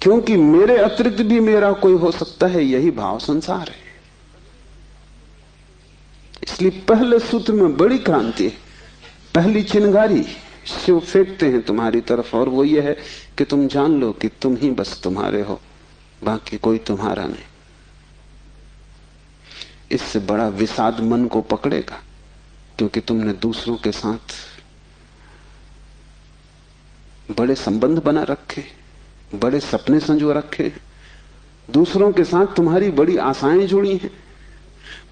क्योंकि मेरे अतिरिक्त भी मेरा कोई हो सकता है, यही भाव संसार है। इसलिए पहले सूत्र में बड़ी क्रांति है। पहली चिंगारी शिव फेंकते हैं तुम्हारी तरफ, और वो ये है कि तुम जान लो कि तुम ही बस तुम्हारे हो, बाकी कोई तुम्हारा नहीं। इससे बड़ा विषाद मन को पकड़ेगा, क्योंकि तुमने दूसरों के साथ बड़े संबंध बना रखे, बड़े सपने संजो रखे, दूसरों के साथ तुम्हारी बड़ी आशाएं जुड़ी हैं।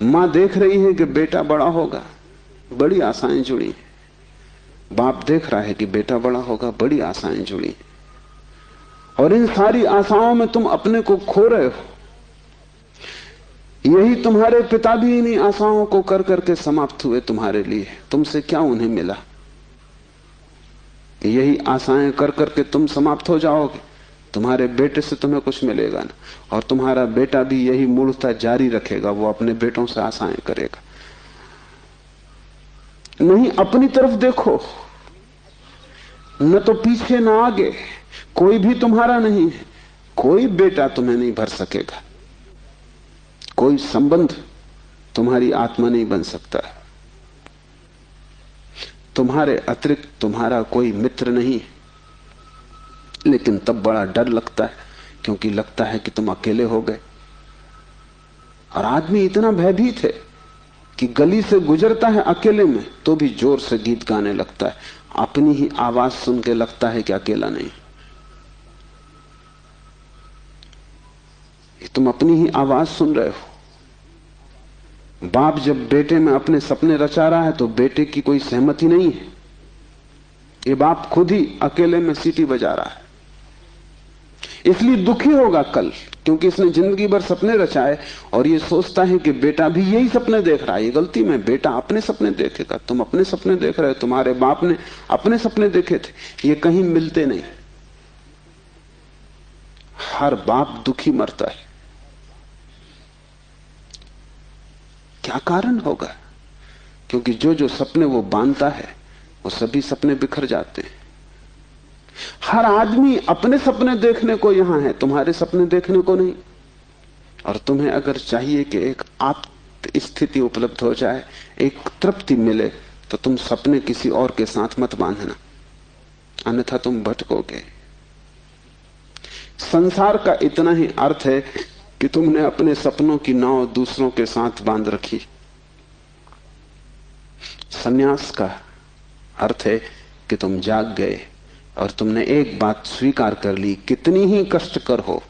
मां देख रही है कि बेटा बड़ा होगा, बड़ी आशाएं जुड़ी हैं। बाप देख रहा है कि बेटा बड़ा होगा, बड़ी आशाएं जुड़ी हैं। और इन सारी आशाओं में तुम अपने को खो रहे हो। यही तुम्हारे पिता भी इन्हीं आशाओं को कर करके समाप्त हुए तुम्हारे लिए। तुमसे क्या उन्हें मिला? यही आशाएं कर करके तुम समाप्त हो जाओगे। तुम्हारे बेटे से तुम्हें कुछ मिलेगा ना, और तुम्हारा बेटा भी यही मूर्खता जारी रखेगा, वो अपने बेटों से आशाएं करेगा। नहीं, अपनी तरफ देखो, न तो पीछे न आगे, कोई भी तुम्हारा नहीं है। कोई बेटा तुम्हें नहीं भर सकेगा, कोई संबंध तुम्हारी आत्मा नहीं बन सकता। तुम्हारे अतिरिक्त तुम्हारा कोई मित्र नहीं। लेकिन तब बड़ा डर लगता है, क्योंकि लगता है कि तुम अकेले हो गए। और आदमी इतना भयभीत है कि गली से गुजरता है अकेले में तो भी जोर से गीत गाने लगता है। अपनी ही आवाज सुन के लगता है कि अकेला नहीं। तुम अपनी ही आवाज सुन रहे हो। बाप जब बेटे में अपने सपने रचा रहा है तो बेटे की कोई सहमति नहीं है। ये बाप खुद ही अकेले में सीटी बजा रहा है। इसलिए दुखी होगा कल, क्योंकि इसने जिंदगी भर सपने रचाए और ये सोचता है कि बेटा भी यही सपने देख रहा है। ये गलती में, बेटा अपने सपने देखेगा, तुम अपने सपने देख रहे हो। तुम्हारे बाप ने अपने सपने देखे थे, ये कहीं मिलते नहीं। हर बाप दुखी मरता है। क्या कारण होगा? क्योंकि जो जो सपने वो बांधता है वो सभी सपने बिखर जाते हैं। हर आदमी अपने सपने देखने को यहां है, तुम्हारे सपने देखने को नहीं। और तुम्हें अगर चाहिए कि एक आत्म स्थिति उपलब्ध हो जाए, एक तृप्ति मिले, तो तुम सपने किसी और के साथ मत बांधना, अन्यथा तुम भटकोगे। संसार का इतना ही अर्थ है कि तुमने अपने सपनों की नाव दूसरों के साथ बांध रखी। संन्यास का अर्थ है कि तुम जाग गए और तुमने एक बात स्वीकार कर ली, कितनी ही कष्टकर हो,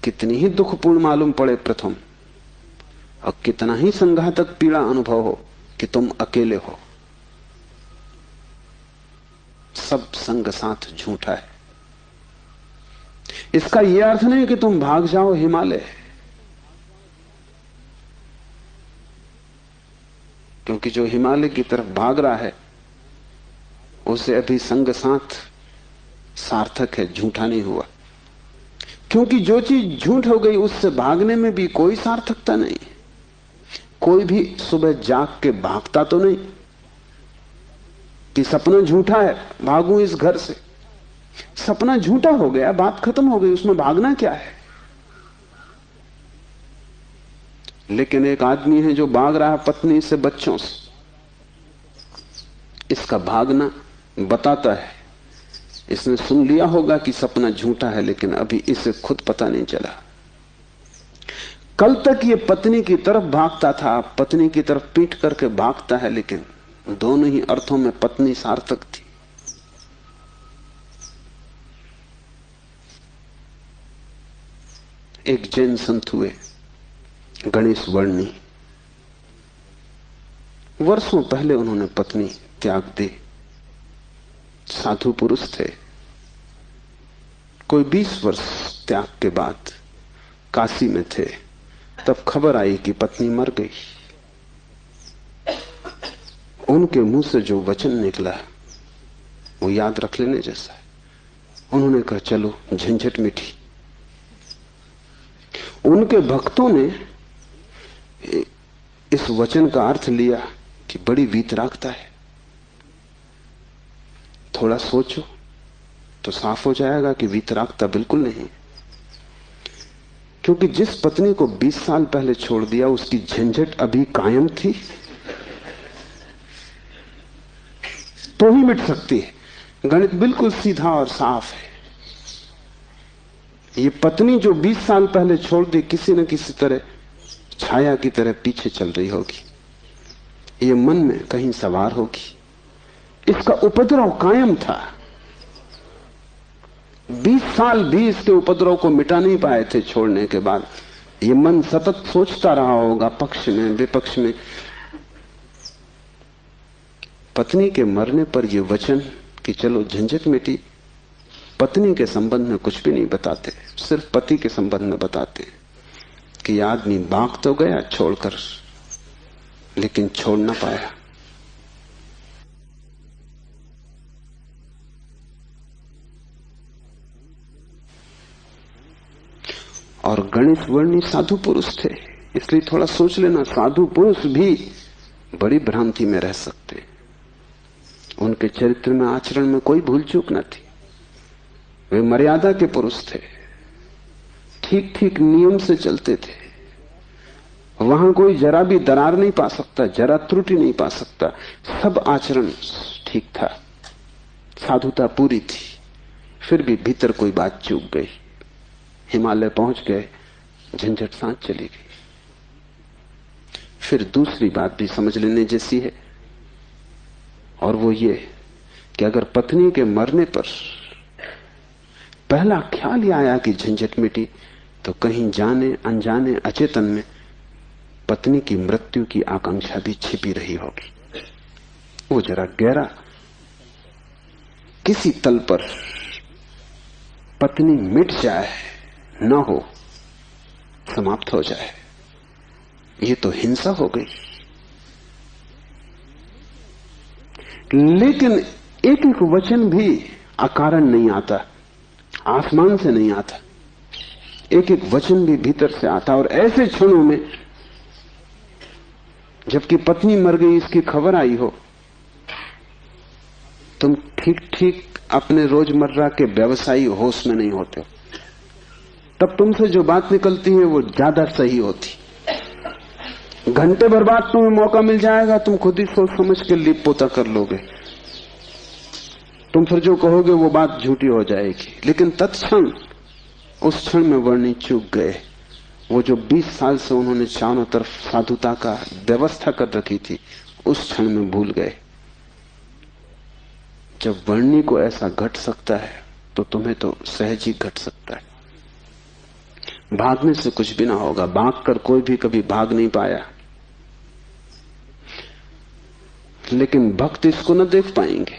कितनी ही दुखपूर्ण मालूम पड़े प्रथम, और कितना ही संघातक पीड़ा अनुभव हो, कि तुम अकेले हो। सब संग साथ झूठा है। इसका यह अर्थ नहीं कि तुम भाग जाओ हिमालय, क्योंकि जो हिमालय की तरफ भाग रहा है उसे अभी संग साथ सार्थक है, झूठा नहीं हुआ। क्योंकि जो चीज झूठ हो गई उससे भागने में भी कोई सार्थकता नहीं। कोई भी सुबह जाग के भागता तो नहीं कि सपना झूठा है, भागूं इस घर से। सपना झूठा हो गया, बात खत्म हो गई, उसमें भागना क्या है? लेकिन एक आदमी है जो भाग रहा है पत्नी से, बच्चों से। इसका भागना बताता है, इसने सुन लिया होगा कि सपना झूठा है, लेकिन अभी इसे खुद पता नहीं चला। कल तक ये पत्नी की तरफ भागता था, पत्नी की तरफ पीठ करके भागता है, लेकिन दोनों ही अर्थों में पत्नी सार्थक थी। एक जैन संत हुए, गणेश वर्णी। वर्षों पहले उन्होंने पत्नी त्याग दी। साधु पुरुष थे। कोई 20 वर्ष त्याग के बाद काशी में थे, तब खबर आई कि पत्नी मर गई। उनके मुंह से जो वचन निकला वो याद रख लेने जैसा है। उन्होंने कहा चलो झंझट मिटी। उनके भक्तों ने इस वचन का अर्थ लिया कि बड़ी वीतरागता है, थोड़ा सोचो। तो साफ हो जाएगा कि वीतरागता बिल्कुल नहीं। क्योंकि जिस पत्नी को 20 साल पहले छोड़ दिया उसकी झंझट अभी कायम थी तो ही मिट सकती है। गणित बिल्कुल सीधा और साफ है। ये पत्नी जो 20 साल पहले छोड़ दी किसी न किसी तरह छाया की तरह पीछे चल रही होगी, ये मन में कहीं सवार होगी। इसका उपद्रव कायम था। 20 साल भी इसके उपद्रव को मिटा नहीं पाए थे छोड़ने के बाद। ये मन सतत सोचता रहा होगा पक्ष में विपक्ष में। पत्नी के मरने पर यह वचन कि चलो झंझट मिटी, पत्नी के संबंध में कुछ भी नहीं बताते, सिर्फ पति के संबंध में बताते कि आदमी भाग तो गया छोड़कर, लेकिन छोड़ ना पाया। और गणित वर्णी साधु पुरुष थे, इसलिए थोड़ा सोच लेना, साधु पुरुष भी बड़ी भ्रांति में रह सकते। उनके चरित्र में आचरण में कोई भूल चूक न थी। वे मर्यादा के पुरुष थे, ठीक ठीक नियम से चलते थे। वहां कोई जरा भी दरार नहीं पा सकता, जरा त्रुटि नहीं पा सकता। सब आचरण ठीक था, साधुता पूरी थी। फिर भी भीतर कोई बात चूक गई। हिमालय पहुंच गए, झंझट सांस चली गई। फिर दूसरी बात भी समझ लेने जैसी है, और वो ये कि अगर पत्नी के मरने पर पहला ख्याल ही आया कि झंझट मिटी, तो कहीं जाने अनजाने अचेतन में पत्नी की मृत्यु की आकांक्षा भी छिपी रही होगी। वो जरा गहरा किसी तल पर पत्नी मिट जाए, न हो, समाप्त हो जाए, ये तो हिंसा हो गई। लेकिन एक एक वचन भी अकारण नहीं आता, आसमान से नहीं आता। एक एक वचन भी भीतर से आता। और ऐसे क्षणों में जबकि पत्नी मर गई इसकी खबर आई हो, तुम ठीक ठीक अपने रोजमर्रा के व्यवसायी होश में नहीं होते हो। तब तुमसे जो बात निकलती है वो ज्यादा सही होती। घंटे भर बाद तुम्हें मौका मिल जाएगा, तुम खुद ही सोच समझ के लीप पोता कर लोगे। तुम फिर जो कहोगे वो बात झूठी हो जाएगी। लेकिन तत्क्षण उस क्षण में वर्णी चूक गए। वो जो 20 साल से उन्होंने चारों तरफ साधुता का व्यवस्था कर रखी थी, उस क्षण में भूल गए। जब वर्णी को ऐसा घट सकता है तो तुम्हें तो सहज ही घट सकता है। भागने से कुछ भी ना होगा। भागकर कोई भी कभी भाग नहीं पाया। लेकिन भक्त इसको न देख पाएंगे।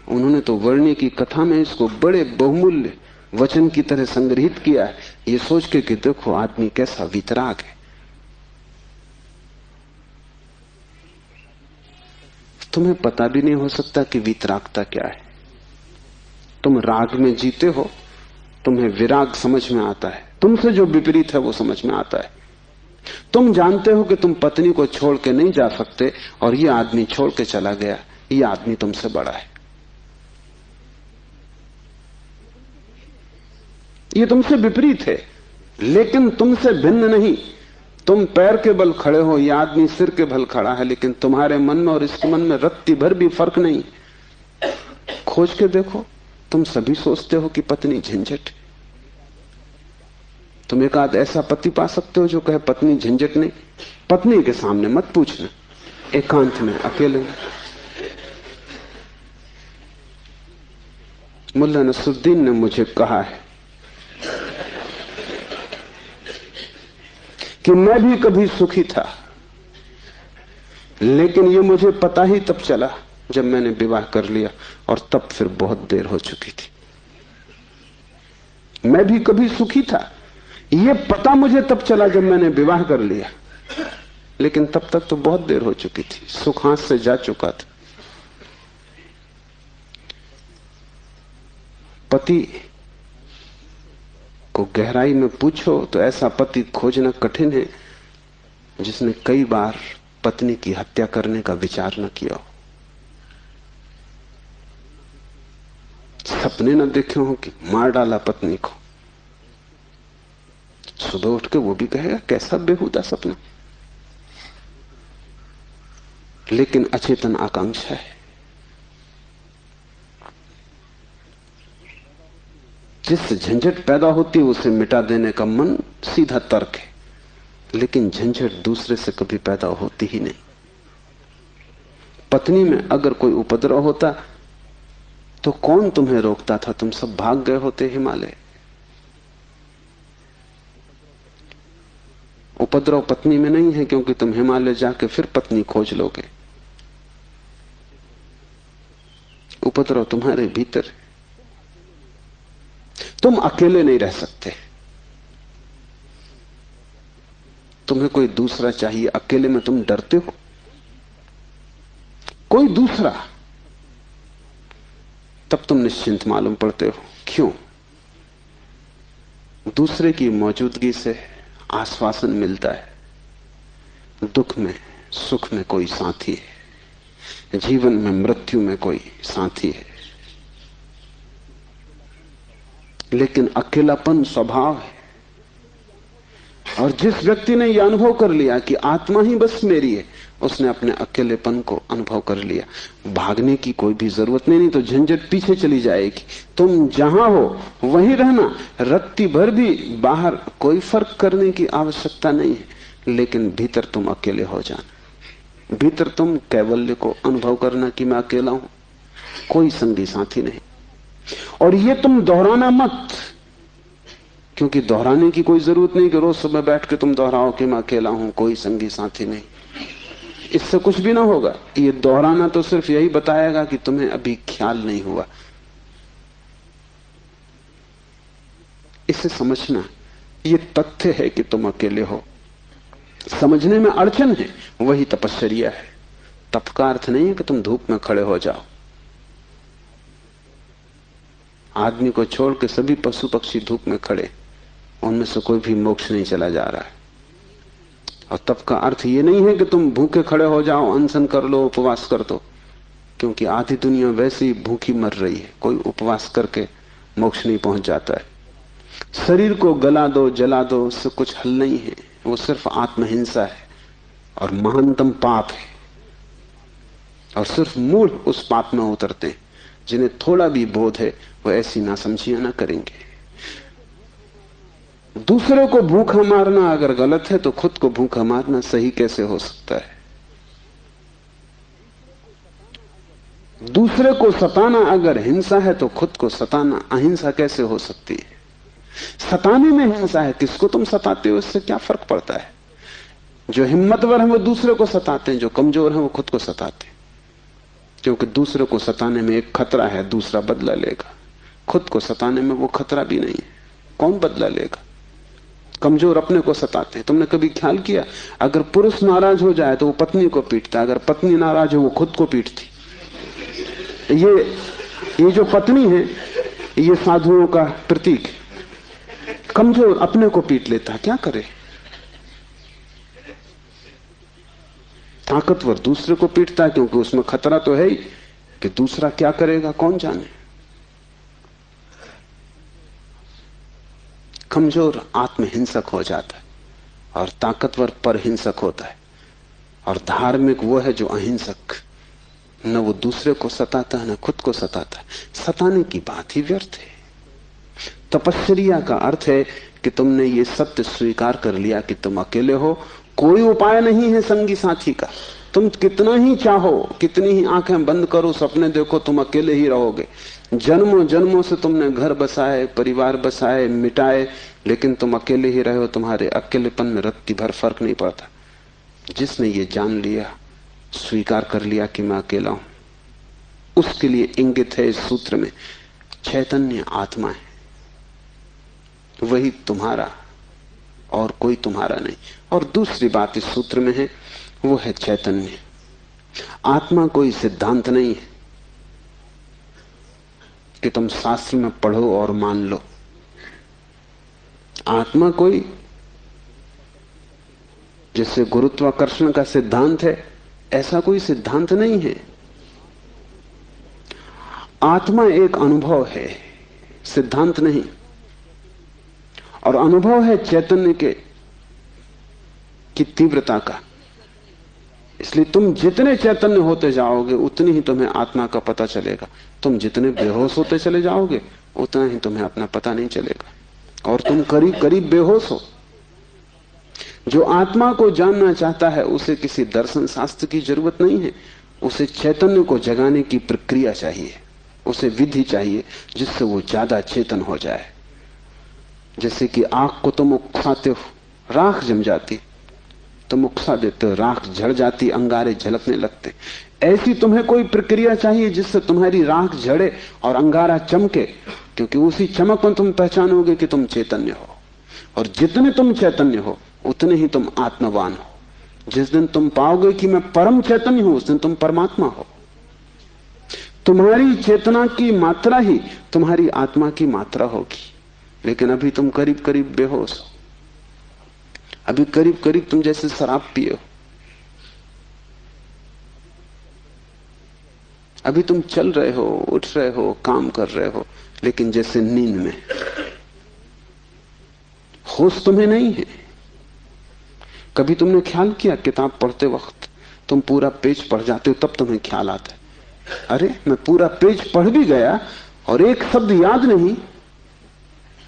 उन्होंने तो वर्णी की कथा में इसको बड़े बहुमूल्य वचन की तरह संग्रहित किया है, ये सोच के कि देखो आदमी कैसा वीतराग है। तुम्हें पता भी नहीं हो सकता कि वीतरागता क्या है। तुम राग में जीते हो, तुम्हें विराग समझ में आता है। तुमसे जो विपरीत है वो समझ में आता है। तुम जानते हो कि तुम पत्नी को छोड़ के नहीं जा सकते, और ये आदमी छोड़ के चला गया, ये आदमी तुमसे बड़ा है, ये तुमसे विपरीत है, लेकिन तुमसे भिन्न नहीं। तुम पैर के बल खड़े हो, यह आदमी सिर के बल खड़ा है, लेकिन तुम्हारे मन में और इसके मन में रत्ती भर भी फर्क नहीं। खोज के देखो, तुम सभी सोचते हो कि पत्नी झंझट। तुम एक आध ऐसा पति पा सकते हो जो कहे पत्नी झंझट नहीं। पत्नी के सामने मत पूछना, एकांत में अकेले में। मुल्ला नसरुद्दीन ने मुझे कहा है कि मैं भी कभी सुखी था, लेकिन ये मुझे पता ही तब चला जब मैंने विवाह कर लिया, और तब फिर बहुत देर हो चुकी थी। मैं भी कभी सुखी था, ये पता मुझे तब चला जब मैंने विवाह कर लिया, लेकिन तब तक तो बहुत देर हो चुकी थी, सुख हाथ से जा चुका था। पति को गहराई में पूछो तो ऐसा पति खोजना कठिन है जिसने कई बार पत्नी की हत्या करने का विचार न किया हो। सपने न देखे हो कि मार डाला पत्नी को, सुबह उठ के वो भी कहेगा कैसा बेहुदा सपना। लेकिन अचेतन आकांक्षा है। जिससे झंझट पैदा होती है उसे मिटा देने का मन सीधा तर्क है, लेकिन झंझट दूसरे से कभी पैदा होती ही नहीं। पत्नी में अगर कोई उपद्रव होता तो कौन तुम्हें रोकता था? तुम सब भाग गए होते हिमालय। उपद्रव पत्नी में नहीं है, क्योंकि तुम हिमालय जाके फिर पत्नी खोज लोगे। उपद्रव तुम्हारे भीतर है। तुम अकेले नहीं रह सकते, तुम्हें कोई दूसरा चाहिए। अकेले में तुम डरते हो, कोई दूसरा, तब तुम निश्चिंत मालूम पड़ते हो। क्यों? दूसरे की मौजूदगी से आश्वासन मिलता है। दुख में सुख में कोई साथी है, जीवन में मृत्यु में कोई साथी है। लेकिन अकेलापन स्वभाव है। और जिस व्यक्ति ने यह अनुभव कर लिया कि आत्मा ही बस मेरी है, उसने अपने अकेलेपन को अनुभव कर लिया। भागने की कोई भी जरूरत नहीं तो झंझट पीछे चली जाएगी। तुम जहां हो वहीं रहना, रत्ती भर भी बाहर कोई फर्क करने की आवश्यकता नहीं है। लेकिन भीतर तुम अकेले हो जाना, भीतर तुम कैवल्य को अनुभव करना कि मैं अकेला हूं, कोई संगी साथी नहीं। और ये तुम दोहराना मत, क्योंकि दोहराने की कोई जरूरत नहीं कि रोज सुबह बैठ के तुम दोहराओ कि मैं अकेला हूं, कोई संगी साथी नहीं। इससे कुछ भी ना होगा। ये दोहराना तो सिर्फ यही बताएगा कि तुम्हें अभी ख्याल नहीं हुआ। इसे समझना, ये तथ्य है कि तुम अकेले हो। समझने में अड़चन है, वही तपश्चर्या है। तप का अर्थ नहीं है कि तुम धूप में खड़े हो जाओ। आदमी को छोड़ के सभी पशु पक्षी धूप में खड़े, उनमें से कोई भी मोक्ष नहीं चला जा रहा है। और तप का अर्थ ये नहीं है कि तुम भूखे खड़े हो जाओ, अनशन कर लो, उपवास कर दो, क्योंकि आधी दुनिया वैसे ही भूखी मर रही है। कोई उपवास करके मोक्ष नहीं पहुंच जाता है। शरीर को गला दो, जला दो, उससे कुछ हल नहीं है। वो सिर्फ आत्महिंसा है और महानतम पाप है। और सिर्फ मूढ़ उस पाप में उतरते हैं। जिन्हें थोड़ा भी बोध है वो ऐसी नासमझियां ना करेंगे। दूसरे को भूखा मारना अगर गलत है तो खुद को भूखा मारना सही कैसे हो सकता है? दूसरे को सताना अगर हिंसा है तो खुद को सताना अहिंसा कैसे हो सकती है? सताने में हिंसा है, किसको तुम सताते हो इससे क्या फर्क पड़ता है? जो हिम्मतवर है वो दूसरे को सताते हैं, जो कमजोर है वो खुद को सताते हैं। क्योंकि दूसरे को सताने में एक खतरा है, दूसरा बदला लेगा। खुद को सताने में वो खतरा भी नहीं है, कौन बदला लेगा? कमजोर अपने को सताते हैं। तुमने कभी ख्याल किया, अगर पुरुष नाराज हो जाए तो वो पत्नी को पीटता, अगर पत्नी नाराज हो वो खुद को पीटती। ये जो पत्नी है ये साधुओं का प्रतीक है। कमजोर अपने को पीट लेता, क्या करे? ताकतवर दूसरे को पीटता है, क्योंकि उसमें खतरा तो है ही कि दूसरा क्या करेगा कौन जाने। कमजोर आत्महिंसक हो जाता है और ताकतवर परहिंसक होता है। और धार्मिक वो है जो अहिंसक, न वो दूसरे को सताता है न खुद को सताता है। सताने की बात ही व्यर्थ है। तपश्चर्या का अर्थ है कि तुमने ये सत्य स्वीकार कर लिया कि तुम अकेले हो, कोई उपाय नहीं है संगी साथी का। तुम कितना ही चाहो, कितनी ही आंखें बंद करो, सपने देखो, तुम अकेले ही रहोगे। जन्मों जन्मों से तुमने घर बसाए, परिवार बसाए, मिटाए, लेकिन तुम अकेले ही रहे हो। तुम्हारे अकेलेपन में रत्ती भर फर्क नहीं पड़ता। जिसने ये जान लिया, स्वीकार कर लिया कि मैं अकेला हूं, उसके लिए इंगित है इस सूत्र में चैतन्य आत्मा है, वही तुम्हारा और कोई तुम्हारा नहीं। और दूसरी बात इस सूत्र में है, वो है चैतन्य। आत्मा कोई सिद्धांत नहीं है कि तुम शास्त्र में पढ़ो और मान लो। आत्मा कोई जैसे गुरुत्वाकर्षण का सिद्धांत है, ऐसा कोई सिद्धांत नहीं है। आत्मा एक अनुभव है। सिद्धांत नहीं। और अनुभव है चैतन्य की तीव्रता का। इसलिए तुम जितने चैतन्य होते जाओगे उतनी ही तुम्हें आत्मा का पता चलेगा। तुम जितने बेहोश होते चले जाओगे उतना ही तुम्हें अपना पता नहीं चलेगा, और तुम करीब करीब बेहोश हो। जो आत्मा को जानना चाहता है उसे किसी दर्शन शास्त्र की जरूरत नहीं है, उसे चैतन्य को जगाने की प्रक्रिया चाहिए, उसे विधि चाहिए जिससे वो ज्यादा चेतन हो जाए। जैसे कि आग को तुम उकसाते हो, राख जम जाती, तुम उकसा देते हो, राख झड़ जाती, अंगारे झलकने लगते। ऐसी तुम्हें कोई प्रक्रिया चाहिए जिससे तुम्हारी राख झड़े और अंगारा चमके, क्योंकि उसी चमक में तुम पहचानोगे कि तुम चैतन्य हो। और जितने तुम चैतन्य हो उतने ही तुम आत्मवान हो। जिस दिन तुम पाओगे कि मैं परम चैतन्य हूं, उस दिन तुम परमात्मा हो। तुम्हारी चेतना की मात्रा ही तुम्हारी आत्मा की मात्रा होगी। लेकिन अभी तुम करीब करीब बेहोश हो, अभी करीब करीब तुम जैसे शराब पिए हो, अभी तुम चल रहे हो, उठ रहे हो, काम कर रहे हो, लेकिन जैसे नींद में। होश तुम्हें नहीं है। कभी तुमने ख्याल किया किताब पढ़ते वक्त तुम पूरा पेज पढ़ जाते हो, तब तुम्हें ख्याल आता है अरे मैं पूरा पेज पढ़ भी गया और एक शब्द याद नहीं।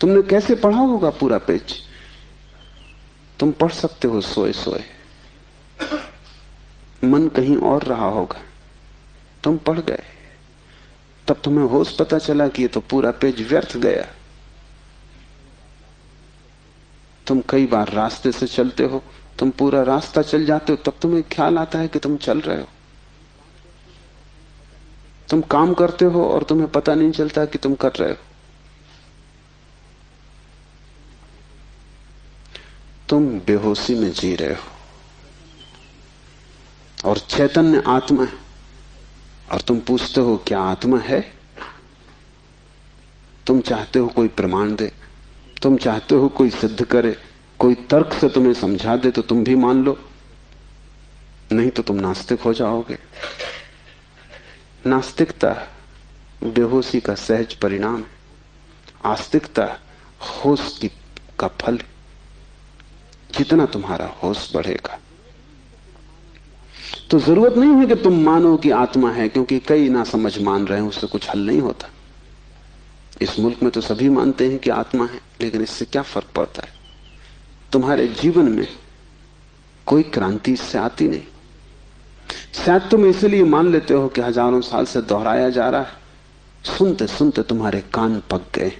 तुमने कैसे पढ़ा होगा पूरा पेज? तुम पढ़ सकते हो सोए सोए, मन कहीं और रहा होगा, तुम पढ़ गए, तब तुम्हें होश पता चला कि ये तो पूरा पेज व्यर्थ गया। तुम कई बार रास्ते से चलते हो, तुम पूरा रास्ता चल जाते हो, तब तुम्हें ख्याल आता है कि तुम चल रहे हो। तुम काम करते हो और तुम्हें पता नहीं चलता कि तुम कर रहे हो। तुम बेहोशी में जी रहे हो और चैतन्य आत्मा है, और तुम पूछते हो क्या आत्मा है? तुम चाहते हो कोई प्रमाण दे, तुम चाहते हो कोई सिद्ध करे, कोई तर्क से तुम्हें समझा दे तो तुम भी मान लो, नहीं तो तुम नास्तिक हो जाओगे। नास्तिकता बेहोशी का सहज परिणाम है, आस्तिकता होश का फल। जितना तुम्हारा होश बढ़ेगा तो जरूरत नहीं है कि तुम मानो कि आत्मा है, क्योंकि कई ना समझ मान रहे हैं, उससे कुछ हल नहीं होता। इस मुल्क में तो सभी मानते हैं कि आत्मा है, लेकिन इससे क्या फर्क पड़ता है? तुम्हारे जीवन में कोई क्रांति इससे आती नहीं। शायद तुम इसलिए मान लेते हो कि हजारों साल से दोहराया जा रहा है, सुनते सुनते तुम्हारे कान पक गए,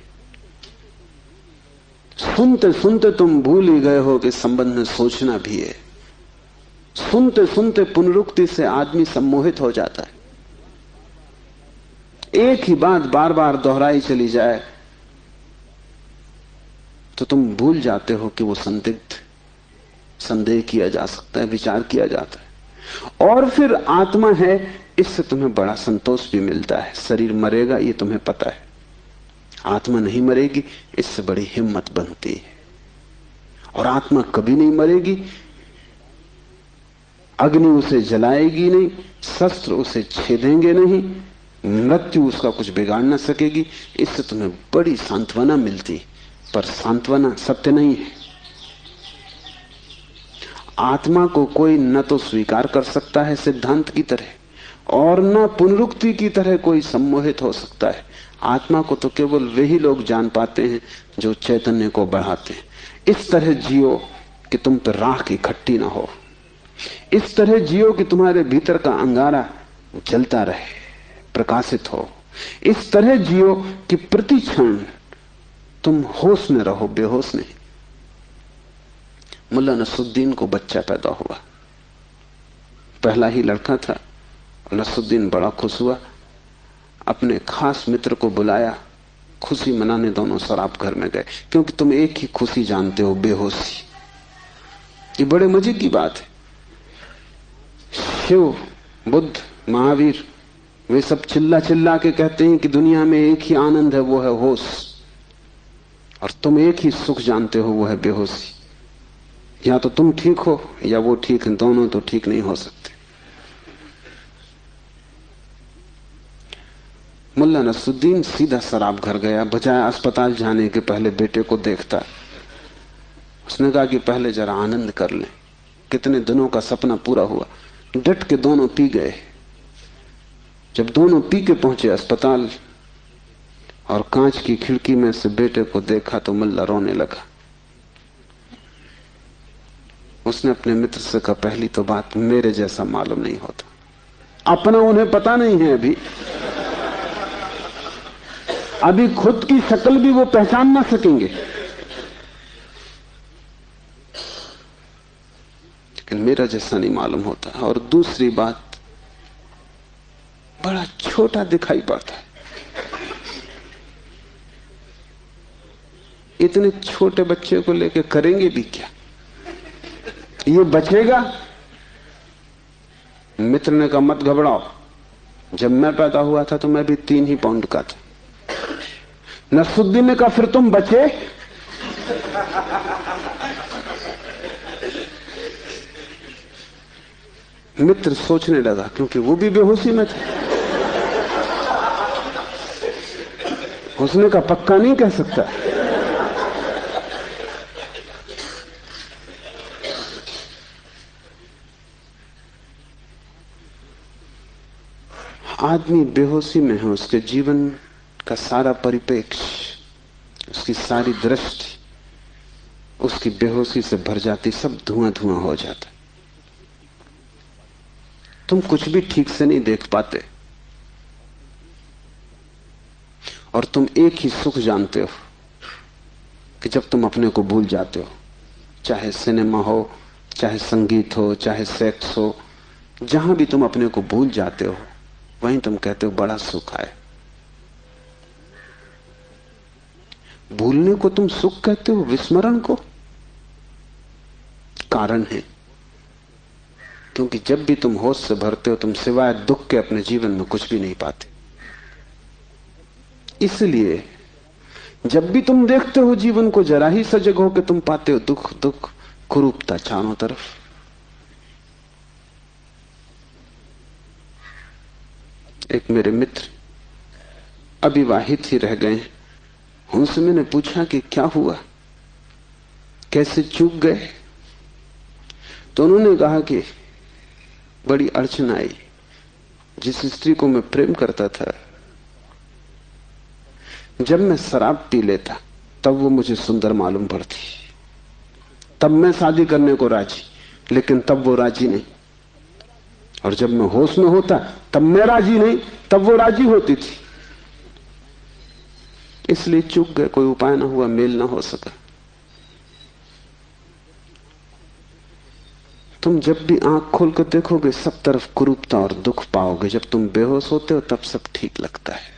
सुनते सुनते तुम भूल ही गए हो कि संबंध में सोचना भी है। सुनते सुनते पुनरुक्ति से आदमी सम्मोहित हो जाता है। एक ही बात बार बार दोहराई चली जाए तो तुम भूल जाते हो कि वो संदिग्ध, संदेह किया जा सकता है, विचार किया जाता है। और फिर आत्मा है, इससे तुम्हें बड़ा संतोष भी मिलता है। शरीर मरेगा ये तुम्हें पता है, आत्मा नहीं मरेगी, इससे बड़ी हिम्मत बनती है। और आत्मा कभी नहीं मरेगी, अग्नि उसे जलाएगी नहीं, शस्त्र उसे छेदेंगे नहीं, मृत्यु उसका कुछ बिगाड़ ना सकेगी। इससे तुम्हें बड़ी सांत्वना मिलती, पर सांत्वना सत्य नहीं है। आत्मा को कोई न तो स्वीकार कर सकता है सिद्धांत की तरह, और न पुनरुक्ति की तरह कोई सम्मोहित हो सकता है। आत्मा को तो केवल वही लोग जान पाते हैं जो चैतन्य को बढ़ाते हैं। इस तरह जियो कि तुम पर राख इकट्ठी ना हो, इस तरह जियो कि तुम्हारे भीतर का अंगारा जलता रहे, प्रकाशित हो। इस तरह जियो कि प्रति क्षण तुम होश में रहो, बेहोश नहीं। मुल्ला नसरुद्दीन को बच्चा पैदा हुआ, पहला ही लड़का था। नसरुद्दीन बड़ा खुश हुआ, अपने खास मित्र को बुलाया, खुशी मनाने दोनों शराब घर में गए। क्योंकि तुम एक ही खुशी जानते हो, बेहोशी। ये बड़े मजे की बात है। शिव, बुद्ध, महावीर, वे सब चिल्ला चिल्ला के कहते हैं कि दुनिया में एक ही आनंद है, वो है होश। और तुम एक ही सुख जानते हो, वो है बेहोशी। या तो तुम ठीक हो या वो ठीक है, दोनों तो ठीक नहीं हो सकते। मुल्ला मुल्ला नसरुद्दीन सीधा शराब घर गया, बजाय अस्पताल जाने के पहले बेटे को देखता। उसने कहा कि पहले जरा आनंद कर लें, कितने दिनों का सपना पूरा हुआ। डट के दोनों पी गए। जब दोनों पी के पहुंचे अस्पताल और कांच की खिड़की में से बेटे को देखा तो मुल्ला रोने लगा। उसने अपने मित्र से कहा, पहली तो बात मेरे जैसा मालूम नहीं होता। अपना उन्हें पता नहीं है, अभी खुद की शक्ल भी वो पहचान ना सकेंगे, लेकिन मेरा जैसा नहीं मालूम होता। और दूसरी बात, बड़ा छोटा दिखाई पड़ता है। इतने छोटे बच्चे को लेकर करेंगे भी क्या? ये बचेगा? मित्र ने कहा, मत घबराओ, जब मैं पैदा हुआ था तो मैं भी 3 ही पाउंड का था। नसरुद्दीन ने कहा, फिर तुम बचे? मित्र सोचने लगा, क्योंकि वो भी बेहोशी में था। उसने कहा, पक्का नहीं कह सकता। आदमी बेहोशी में है, उसके जीवन का सारा परिप्रेक्ष्य, उसकी सारी दृष्टि उसकी बेहोशी से भर जाती, सब धुआं धुआं हो जाता। तुम कुछ भी ठीक से नहीं देख पाते और तुम एक ही सुख जानते हो कि जब तुम अपने को भूल जाते हो, चाहे सिनेमा हो, चाहे संगीत हो, चाहे सेक्स हो, जहां भी तुम अपने को भूल जाते हो वहीं तुम कहते हो बड़ा सुख आए। भूलने को तुम सुख कहते हो, विस्मरण को? कारण है, क्योंकि जब भी तुम होश से भरते हो तुम सिवाय दुख के अपने जीवन में कुछ भी नहीं पाते। इसलिए जब भी तुम देखते हो जीवन को, जरा ही सजग हो के तुम पाते हो दुख दुख, कुरूपता चारों तरफ। एक मेरे मित्र अविवाहित ही रह गए, उनसे मैंने पूछा कि क्या हुआ, कैसे चूक गए? तो उन्होंने कहा कि बड़ी अड़चन आई। जिस स्त्री को मैं प्रेम करता था, जब मैं शराब पी लेता तब वो मुझे सुंदर मालूम पड़ती, तब मैं शादी करने को राजी, लेकिन तब वो राजी नहीं। और जब मैं होश में होता तब मैं राजी नहीं, तब वो राजी होती थी। इसलिए चूक गए, कोई उपाय ना हुआ, मेल ना हो सका। तुम जब भी आंख खोल कर देखोगे सब तरफ कुरूपता और दुख पाओगे। जब तुम बेहोश होते हो तब सब ठीक लगता है।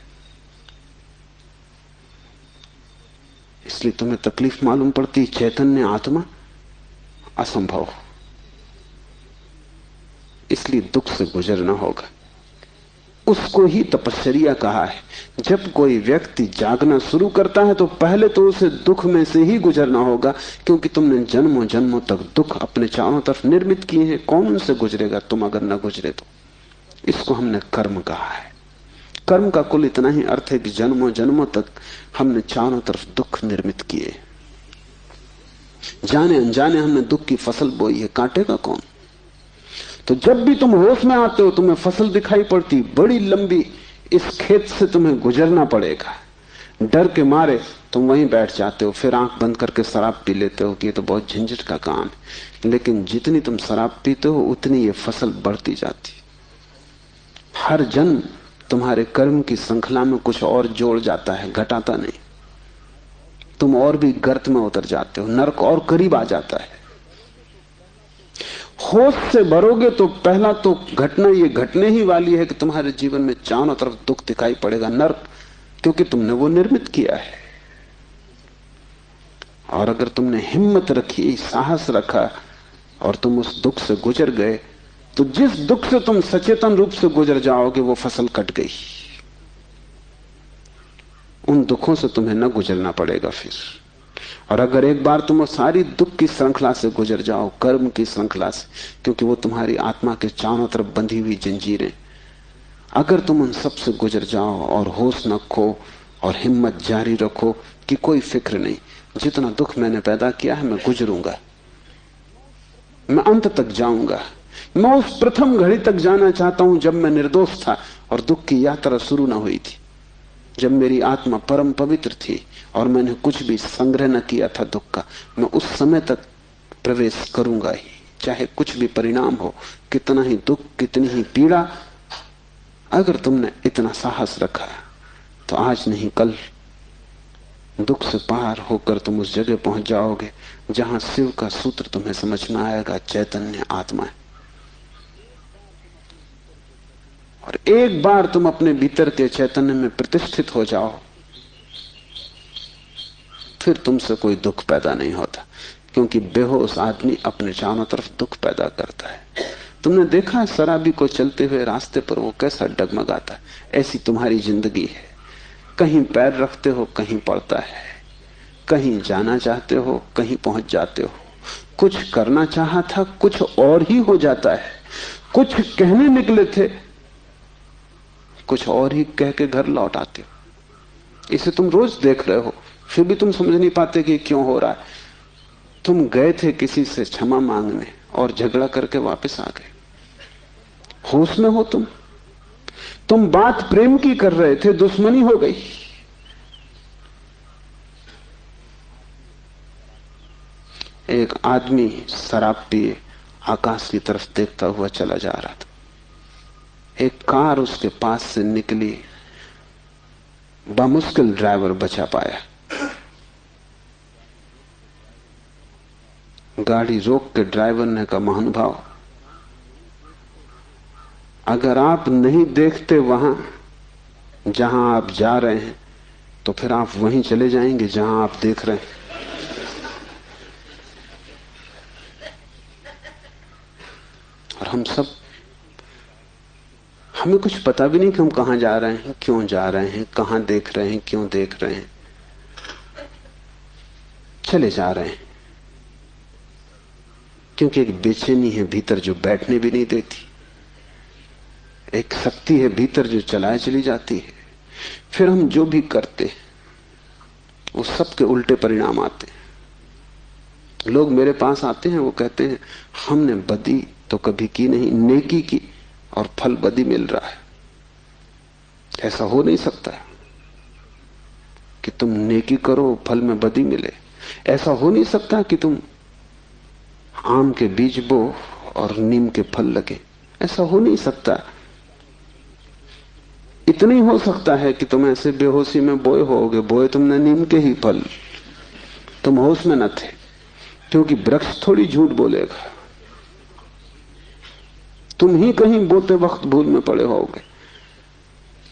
इसलिए तुम्हें तकलीफ मालूम पड़ती, चैतन्य आत्मा असंभव। इसलिए दुख से गुजरना होगा। उसको ही तपश्चर्या कहा है। जब कोई व्यक्ति जागना शुरू करता है तो पहले तो उसे दुख में से ही गुजरना होगा, क्योंकि तुमने जन्मों जन्मों तक दुख अपने चारों तरफ निर्मित किए हैं। कौन उनसे गुजरेगा तुम अगर न गुजरे तो? इसको हमने कर्म कहा है। कर्म का कुल इतना ही अर्थ है कि जन्मों जन्मों तक हमने चारों तरफ दुख निर्मित किए, जाने अनजाने हमने दुख की फसल बोई है, काटेगा कौन? तो जब भी तुम होश में आते हो तुम्हें फसल दिखाई पड़ती बड़ी लंबी, इस खेत से तुम्हें गुजरना पड़ेगा। डर के मारे तुम वहीं बैठ जाते हो, फिर आंख बंद करके शराब पी लेते हो कि ये तो बहुत झंझट का काम है। लेकिन जितनी तुम शराब पीते हो उतनी ये फसल बढ़ती जाती। हर जन्म तुम्हारे कर्म की श्रृंखला में कुछ और जोड़ जाता है, घटाता नहीं। तुम और भी गर्त में उतर जाते हो, नरक और करीब आ जाता है। होश से भरोगे तो पहला तो घटना ये घटने ही वाली है कि तुम्हारे जीवन में चारों तरफ दुख दिखाई पड़ेगा, नरक, क्योंकि तुमने वो निर्मित किया है। और अगर तुमने हिम्मत रखी, साहस रखा और तुम उस दुख से गुजर गए, तो जिस दुख से तुम सचेतन रूप से गुजर जाओगे वो फसल कट गई। उन दुखों से तुम्हें न गुजरना पड़ेगा फिर। और अगर एक बार तुम सारी दुख की श्रृंखला से गुजर जाओ, कर्म की श्रृंखला से, क्योंकि वो तुम्हारी आत्मा के चारों तरफ बंधी हुई जंजीरें, अगर तुम उन सब से गुजर जाओ और होश न खो और हिम्मत जारी रखो कि कोई फिक्र नहीं, जितना दुख मैंने पैदा किया है मैं गुजरूंगा, मैं अंत तक जाऊंगा। मैं उस प्रथम घड़ी तक जाना चाहता हूं जब मैं निर्दोष था और दुख की यात्रा शुरू ना हुई थी, जब मेरी आत्मा परम पवित्र थी और मैंने कुछ भी संग्रह न किया था दुख का। मैं उस समय तक प्रवेश करूंगा ही, चाहे कुछ भी परिणाम हो, कितना ही दुख, कितनी ही पीड़ा। अगर तुमने इतना साहस रखा तो आज नहीं कल दुख से पार होकर तुम उस जगह पहुंच जाओगे जहां शिव का सूत्र तुम्हें समझ में आएगा, चैतन्य आत्मा है। और एक बार तुम अपने भीतर के चैतन्य में प्रतिष्ठित हो जाओ, फिर तुमसे कोई दुख पैदा नहीं होता, क्योंकि बेहोश आदमी अपने चारों तरफ दुख पैदा करता है। तुमने देखा है शराबी को चलते हुए रास्ते पर वो कैसा डगमगाता है? ऐसी तुम्हारी जिंदगी है, कहीं पैर रखते हो कहीं पड़ता है, कहीं जाना चाहते हो कहीं पहुंच जाते हो, कुछ करना चाहा था कुछ और ही हो जाता है, कुछ कहने निकले थे कुछ और ही कह के घर लौट आते हो। इसे तुम रोज देख रहे हो, फिर भी तुम समझ नहीं पाते कि क्यों हो रहा है। तुम गए थे किसी से क्षमा मांगने और झगड़ा करके वापस आ गए। होश में हो तुम बात प्रेम की कर रहे थे, दुश्मनी हो गई। एक आदमी शराब पिए आकाश की तरफ देखता हुआ चला जा रहा था। एक कार उसके पास से निकली, बामुश्किल ड्राइवर बचा पाया। गाड़ी रोक के ड्राइवर ने कहा, महानुभाव, अगर आप नहीं देखते वहां जहां आप जा रहे हैं तो फिर आप वहीं चले जाएंगे जहां आप देख रहे हैं। और हमें कुछ पता भी नहीं कि हम कहां जा रहे हैं, क्यों जा रहे हैं, कहां देख रहे हैं, क्यों देख रहे हैं, चले जा रहे हैं। क्योंकि एक बेचैनी है भीतर जो बैठने भी नहीं देती, एक शक्ति है भीतर जो चलाए चली जाती है। फिर हम जो भी करते वो सबके उल्टे परिणाम आते हैं। लोग मेरे पास आते हैं, वो कहते हैं हमने बदी तो कभी की नहीं, नेकी की और फल बदी मिल रहा है। ऐसा हो नहीं सकता कि तुम नेकी करो फल में बदी मिले। ऐसा हो नहीं सकता कि तुम आम के बीज बो और नीम के फल लगे। ऐसा हो नहीं सकता। इतना ही हो सकता है कि तुम ऐसे बेहोशी में बोए होगे, बोए तुमने नीम के ही फल, तुम होश में न थे। क्योंकि वृक्ष थोड़ी झूठ बोलेगा, तुम ही कहीं बोते वक्त भूल में पड़े होगे।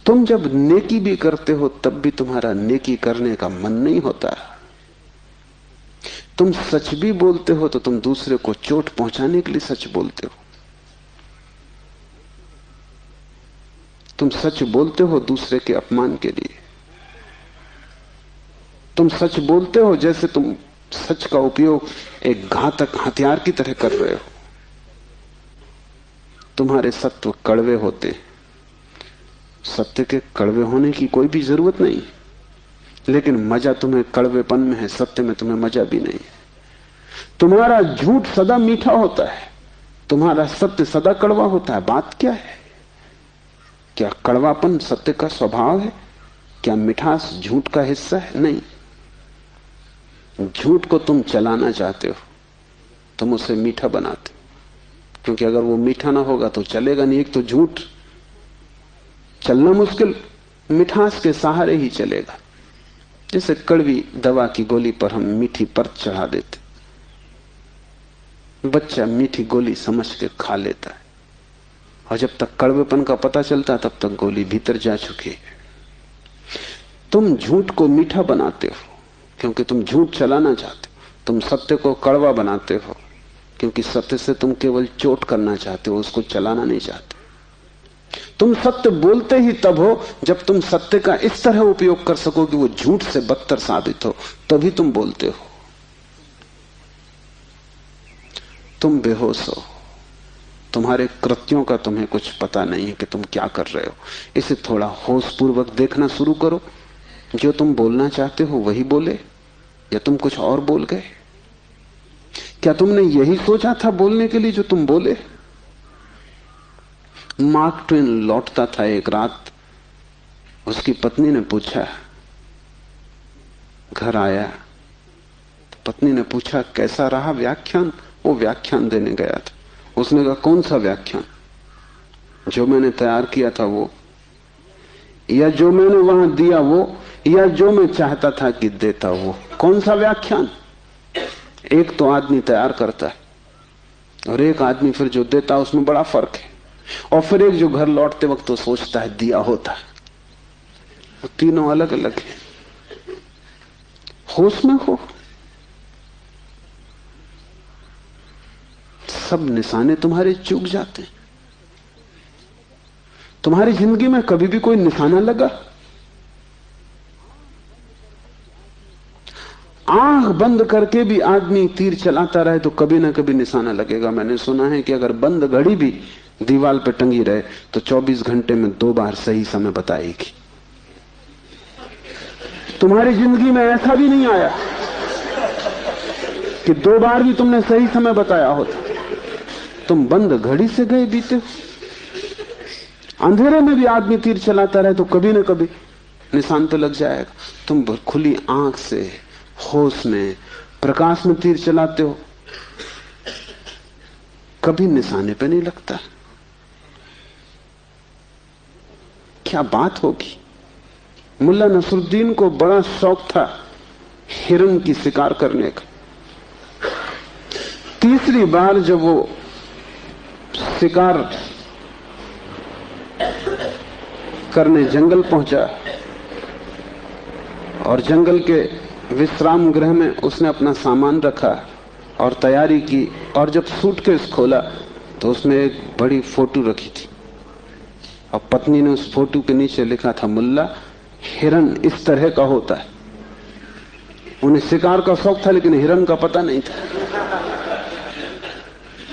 तुम जब नेकी भी करते हो तब भी तुम्हारा नेकी करने का मन नहीं होता। तुम सच भी बोलते हो तो तुम दूसरे को चोट पहुंचाने के लिए सच बोलते हो। तुम सच बोलते हो दूसरे के अपमान के लिए। तुम सच बोलते हो जैसे तुम सच का उपयोग एक घातक हथियार की तरह कर रहे हो। तुम्हारे सत्व कड़वे होते, सत्य के कड़वे होने की कोई भी जरूरत नहीं, लेकिन मजा तुम्हें कड़वेपन में है, सत्य में तुम्हें मजा भी नहीं है। तुम्हारा झूठ सदा मीठा होता है, तुम्हारा सत्य सदा कड़वा होता है। बात क्या है? क्या कड़वापन सत्य का स्वभाव है? क्या मिठास झूठ का हिस्सा है? नहीं। झूठ को तुम चलाना चाहते हो, तुम उसे मीठा बनाते हो, क्योंकि अगर वो मीठा ना होगा तो चलेगा नहीं। एक तो झूठ चलना मुश्किल, मिठास के सहारे ही चलेगा। जैसे कड़वी दवा की गोली पर हम मीठी परत चढ़ा देते, बच्चा मीठी गोली समझ के खा लेता है, और जब तक कड़वेपन का पता चलता तब तक गोली भीतर जा चुकी है। तुम झूठ को मीठा बनाते हो क्योंकि तुम झूठ चलाना चाहते हो। तुम सत्य को कड़वा बनाते हो क्योंकि सत्य से तुम केवल चोट करना चाहते हो, उसको चलाना नहीं चाहते। तुम सत्य बोलते ही तब हो जब तुम सत्य का इस तरह उपयोग कर सको कि वो झूठ से बदतर साबित हो, तभी तुम बोलते हो। तुम बेहोश हो, तुम्हारे कृत्यों का तुम्हें कुछ पता नहीं है कि तुम क्या कर रहे हो। इसे थोड़ा होशपूर्वक देखना शुरू करो। जो तुम बोलना चाहते हो वही बोले या तुम कुछ और बोल गए? क्या तुमने यही सोचा था बोलने के लिए जो तुम बोले? मार्क ट्वेन लौटता था एक रात, उसकी पत्नी ने पूछा, घर आया तो पत्नी ने पूछा कैसा रहा व्याख्यान? वो व्याख्यान देने गया था। उसने कहा कौन सा व्याख्यान? जो मैंने तैयार किया था वो, या जो मैंने वहां दिया वो, या जो मैं चाहता था कि देता वो? कौन सा व्याख्यान? एक तो आदमी तैयार करता है और एक आदमी फिर जो देता है, उसमें बड़ा फर्क है। और फिर एक जो घर लौटते वक्त तो सोचता है दिया होता है। वो तीनों अलग अलग हैं। होश में हो। सब निशाने तुम्हारे चूक जाते हैं। तुम्हारी जिंदगी में कभी भी कोई निशाना लगा? आंख बंद करके भी आदमी तीर चलाता रहे तो कभी ना कभी निशाना लगेगा। मैंने सुना है कि अगर बंद घड़ी भी दीवार पर टंगी रहे तो 24 घंटे में 2 बार सही समय बताएगी। तुम्हारी जिंदगी में ऐसा भी नहीं आया कि 2 बार भी तुमने सही समय बताया होता। तुम बंद घड़ी से गए बीते। अंधेरे में भी आदमी तीर चलाता रहे तो कभी ना कभी निशान तो लग जाएगा। तुम खुली आंख से होश में प्रकाश में तीर चलाते हो, कभी निशाने पे नहीं लगता। क्या बात होगी? मुल्ला नसरुद्दीन को बड़ा शौक था हिरन की शिकार करने का। तीसरी बार जब वो शिकार करने जंगल पहुंचा और जंगल के विश्राम गृह में उसने अपना सामान रखा और तैयारी की, और जब सूटकेस खोला तो उसमें एक बड़ी फोटो रखी थी और पत्नी ने उस फोटो के नीचे लिखा था, मुल्ला हिरन इस तरह का होता है। उन्हें शिकार का शौक था लेकिन हिरन का पता नहीं था।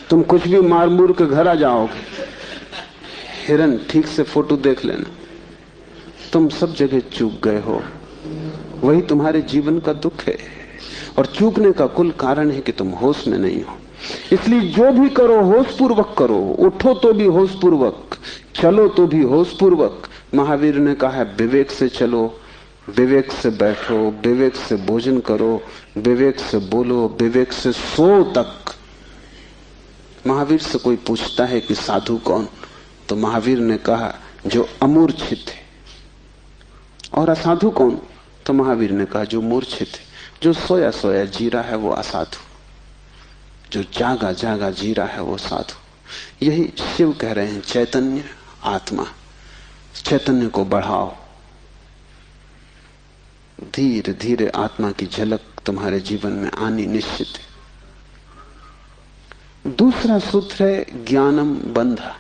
तुम कुछ भी मार मूर के घर आ जाओगे, हिरन ठीक से फोटो देख लेना। तुम सब जगह चूक गए हो। वही तुम्हारे जीवन का दुख है। और चूकने का कुल कारण है कि तुम होश में नहीं हो। इसलिए जो भी करो होशपूर्वक करो। उठो तो भी होशपूर्वक, चलो तो भी होशपूर्वक। महावीर ने कहा है विवेक से चलो, विवेक से बैठो, विवेक से भोजन करो, विवेक से बोलो, विवेक से सो तक। महावीर से कोई पूछता है कि साधु कौन, तो महावीर ने कहा जो अमूर्छित है। और असाधु कौन, तो महावीर ने कहा जो मूर्छित है, जो सोया सोया जी रहा है वो असाधु, जो जागा जागा जी रहा है वो साधु। यही शिव कह रहे हैं, चैतन्य आत्मा। चैतन्य को बढ़ाओ। धीरे धीरे आत्मा की झलक तुम्हारे जीवन में आनी निश्चित है। दूसरा सूत्र है ज्ञानम बंधा।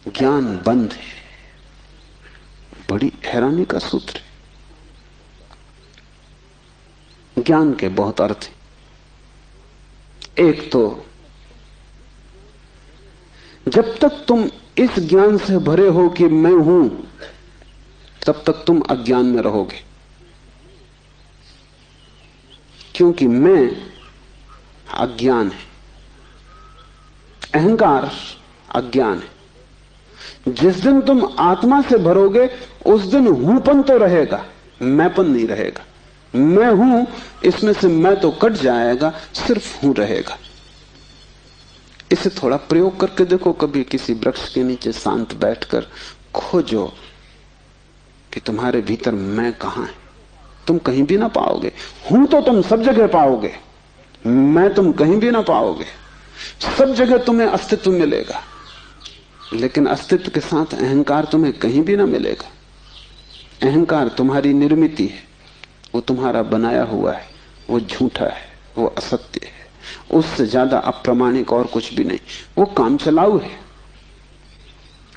ज्ञान बंध है। बड़ी हैरानी का सूत्र है। ज्ञान के बहुत अर्थ हैं। एक तो जब तक तुम इस ज्ञान से भरे हो कि मैं हूं, तब तक तुम अज्ञान में रहोगे। क्योंकि मैं अज्ञान है, अहंकार अज्ञान है। जिस दिन तुम आत्मा से भरोगे उस दिन हूंपन तो रहेगा, मैंपन नहीं रहेगा। मैं हूं, इसमें से मैं तो कट जाएगा, सिर्फ हूं रहेगा। इसे थोड़ा प्रयोग करके देखो। कभी किसी वृक्ष के नीचे शांत बैठकर खोजो कि तुम्हारे भीतर मैं कहां है। तुम कहीं भी ना पाओगे। हूं तो तुम सब जगह पाओगे, मैं तुम कहीं भी ना पाओगे। सब जगह तुम्हें अस्तित्व मिलेगा, लेकिन अस्तित्व के साथ अहंकार तुम्हें कहीं भी ना मिलेगा। अहंकार तुम्हारी निर्मित है, वो तुम्हारा बनाया हुआ है, वो झूठा है, वो असत्य है। उससे ज्यादा अप्रामाणिक और कुछ भी नहीं। वो काम चलाऊ है,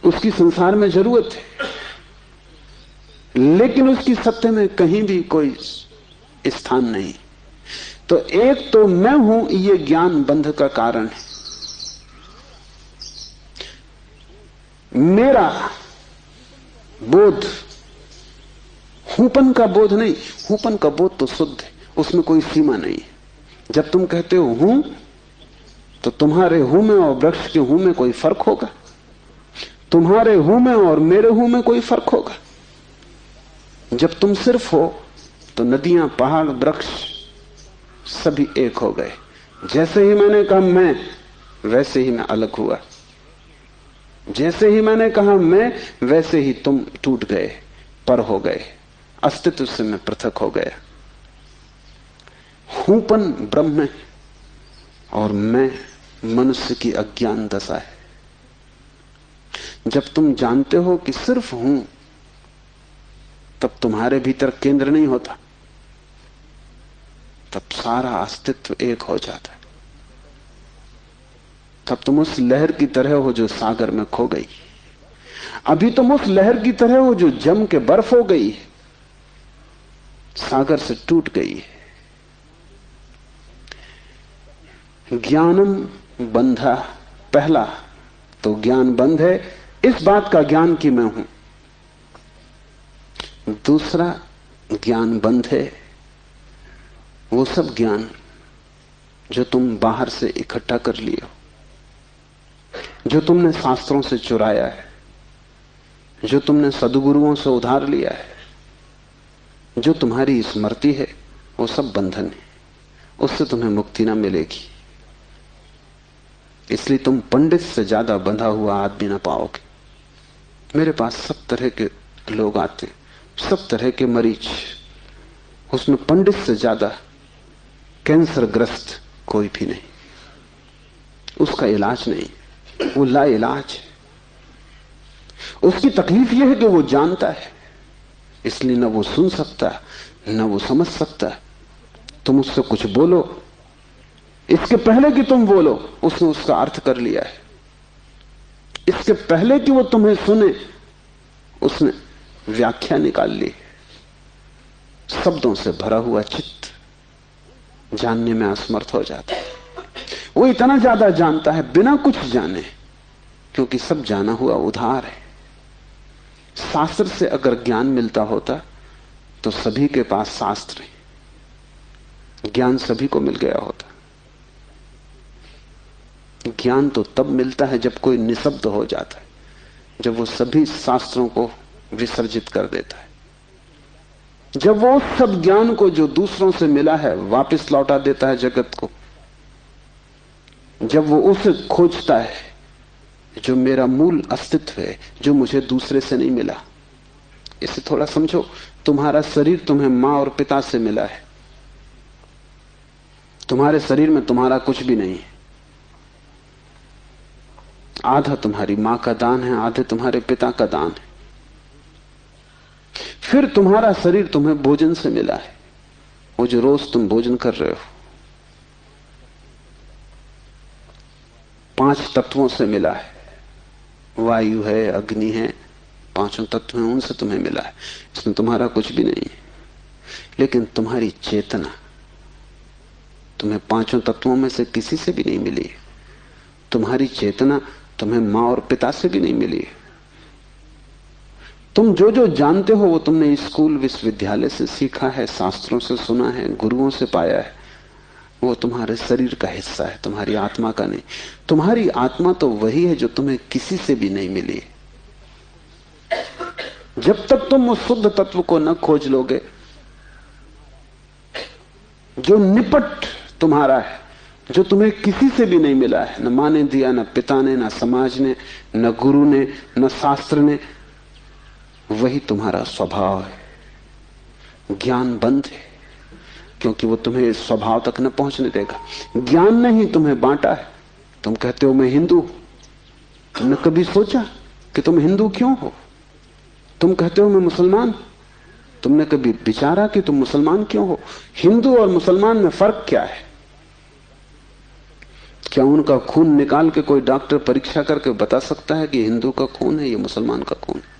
उसकी संसार में जरूरत है, लेकिन उसकी सत्य में कहीं भी कोई स्थान नहीं। तो एक तो मैं हूं, ये ज्ञान बंध का कारण है। मेरा बोध, हूपन का बोध नहीं। हूपन का बोध तो शुद्ध है, उसमें कोई सीमा नहीं है। जब तुम कहते हो हूं, तो तुम्हारे हूं में और वृक्ष के हूं में कोई फर्क होगा? तुम्हारे हूं में और मेरे हूं में कोई फर्क होगा? जब तुम सिर्फ हो तो नदियां, पहाड़, वृक्ष सभी एक हो गए। जैसे ही मैंने कहा मैं, वैसे ही मैं अलग हुआ। जैसे ही मैंने कहा मैं, वैसे ही तुम टूट गए, पर हो गए, अस्तित्व से मैं पृथक हो गया। हूपन ब्रह्म है और मैं मनुष्य की अज्ञान दशा है। जब तुम जानते हो कि सिर्फ हूं, तब तुम्हारे भीतर केंद्र नहीं होता, तब सारा अस्तित्व एक हो जाता है। तब तुम उस लहर की तरह हो जो सागर में खो गई। अभी तुम उस लहर की तरह हो जो जम के बर्फ हो गई, सागर से टूट गई है। ज्ञानम बंधा, पहला तो ज्ञान बंध है, इस बात का ज्ञान कि मैं हूं। दूसरा ज्ञान बंध है वो सब ज्ञान जो तुम बाहर से इकट्ठा कर लिए हो, जो तुमने शास्त्रों से चुराया है, जो तुमने सदगुरुओं से उधार लिया है, जो तुम्हारी स्मृति है, वो सब बंधन है। उससे तुम्हें मुक्ति ना मिलेगी। इसलिए तुम पंडित से ज्यादा बंधा हुआ आदमी ना पाओगे। मेरे पास सब तरह के लोग आते हैं, सब तरह के मरीज। उसमें पंडित से ज्यादा कैंसर ग्रस्त कोई भी नहीं। उसका इलाज नहीं, वो ला इलाज है। उसकी तकलीफ यह है कि वो जानता है, इसलिए न वो सुन सकता न वो समझ सकता। तुम उससे कुछ बोलो, इसके पहले कि तुम बोलो उसने उसका अर्थ कर लिया है। इसके पहले कि वो तुम्हें सुने उसने व्याख्या निकाल ली। शब्दों से भरा हुआ चित्त जानने में असमर्थ हो जाता है। वो इतना ज्यादा जानता है बिना कुछ जाने, क्योंकि सब जाना हुआ उधार है। शास्त्र से अगर ज्ञान मिलता होता तो सभी के पास शास्त्र है, ज्ञान सभी को मिल गया होता। ज्ञान तो तब मिलता है जब कोई निशब्द हो जाता है, जब वो सभी शास्त्रों को विसर्जित कर देता है, जब वो सब ज्ञान को जो दूसरों से मिला है वापस लौटा देता है जगत को, जब वो उसे खोजता है जो मेरा मूल अस्तित्व है, जो मुझे दूसरे से नहीं मिला। इसे थोड़ा समझो। तुम्हारा शरीर तुम्हें मां और पिता से मिला है। तुम्हारे शरीर में तुम्हारा कुछ भी नहीं है। आधा तुम्हारी मां का दान है, आधे तुम्हारे पिता का दान है। फिर तुम्हारा शरीर तुम्हें भोजन से मिला है, वो जो रोज तुम भोजन कर रहे हो। 5 तत्वों से मिला है, वायु है, अग्नि है, 5 तत्व हैं, उनसे तुम्हें मिला है। इसमें तुम्हारा कुछ भी नहीं है। लेकिन तुम्हारी चेतना तुम्हें 5 तत्वों में से किसी से भी नहीं मिली। तुम्हारी चेतना तुम्हें मां और पिता से भी नहीं मिली। तुम जो जो जानते हो वो तुमने स्कूल विश्वविद्यालय से सीखा है, शास्त्रों से सुना है, गुरुओं से पाया है। वो तुम्हारे शरीर का हिस्सा है, तुम्हारी आत्मा का नहीं। तुम्हारी आत्मा तो वही है जो तुम्हें किसी से भी नहीं मिली। जब तक तुम उस शुद्ध तत्व को न खोज लोगे जो निपट तुम्हारा है, जो तुम्हें किसी से भी नहीं मिला है, न मां ने दिया, न पिता ने, न समाज ने, न गुरु ने, न शास्त्र ने, वही तुम्हारा स्वभाव है। ज्ञान बंद है क्योंकि वो तुम्हें स्वभाव तक न पहुंचने देगा। ज्ञान ने ही तुम्हें बांटा है। तुम कहते हो मैं हिंदू, तुमने कभी सोचा कि तुम हिंदू क्यों हो? तुम कहते हो मैं मुसलमान, तुमने कभी विचारा कि तुम मुसलमान क्यों हो? हिंदू और मुसलमान में फर्क क्या है? क्या उनका खून निकाल के कोई डॉक्टर परीक्षा करके बता सकता है कि हिंदू का खून है, ये मुसलमान का खून है?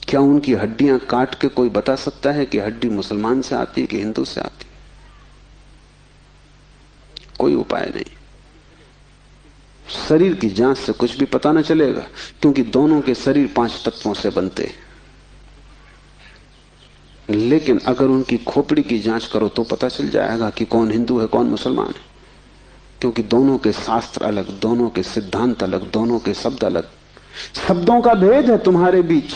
क्या उनकी हड्डियां काट के कोई बता सकता है कि हड्डी मुसलमान से आती है कि हिंदू से आती है? कोई उपाय नहीं। शरीर की जांच से कुछ भी पता न चलेगा, क्योंकि दोनों के शरीर 5 तत्वों से बनते हैं। लेकिन अगर उनकी खोपड़ी की जांच करो तो पता चल जाएगा कि कौन हिंदू है कौन मुसलमान है, क्योंकि दोनों के शास्त्र अलग, दोनों के सिद्धांत अलग, दोनों के शब्द अलग। शब्दों का भेद है तुम्हारे बीच।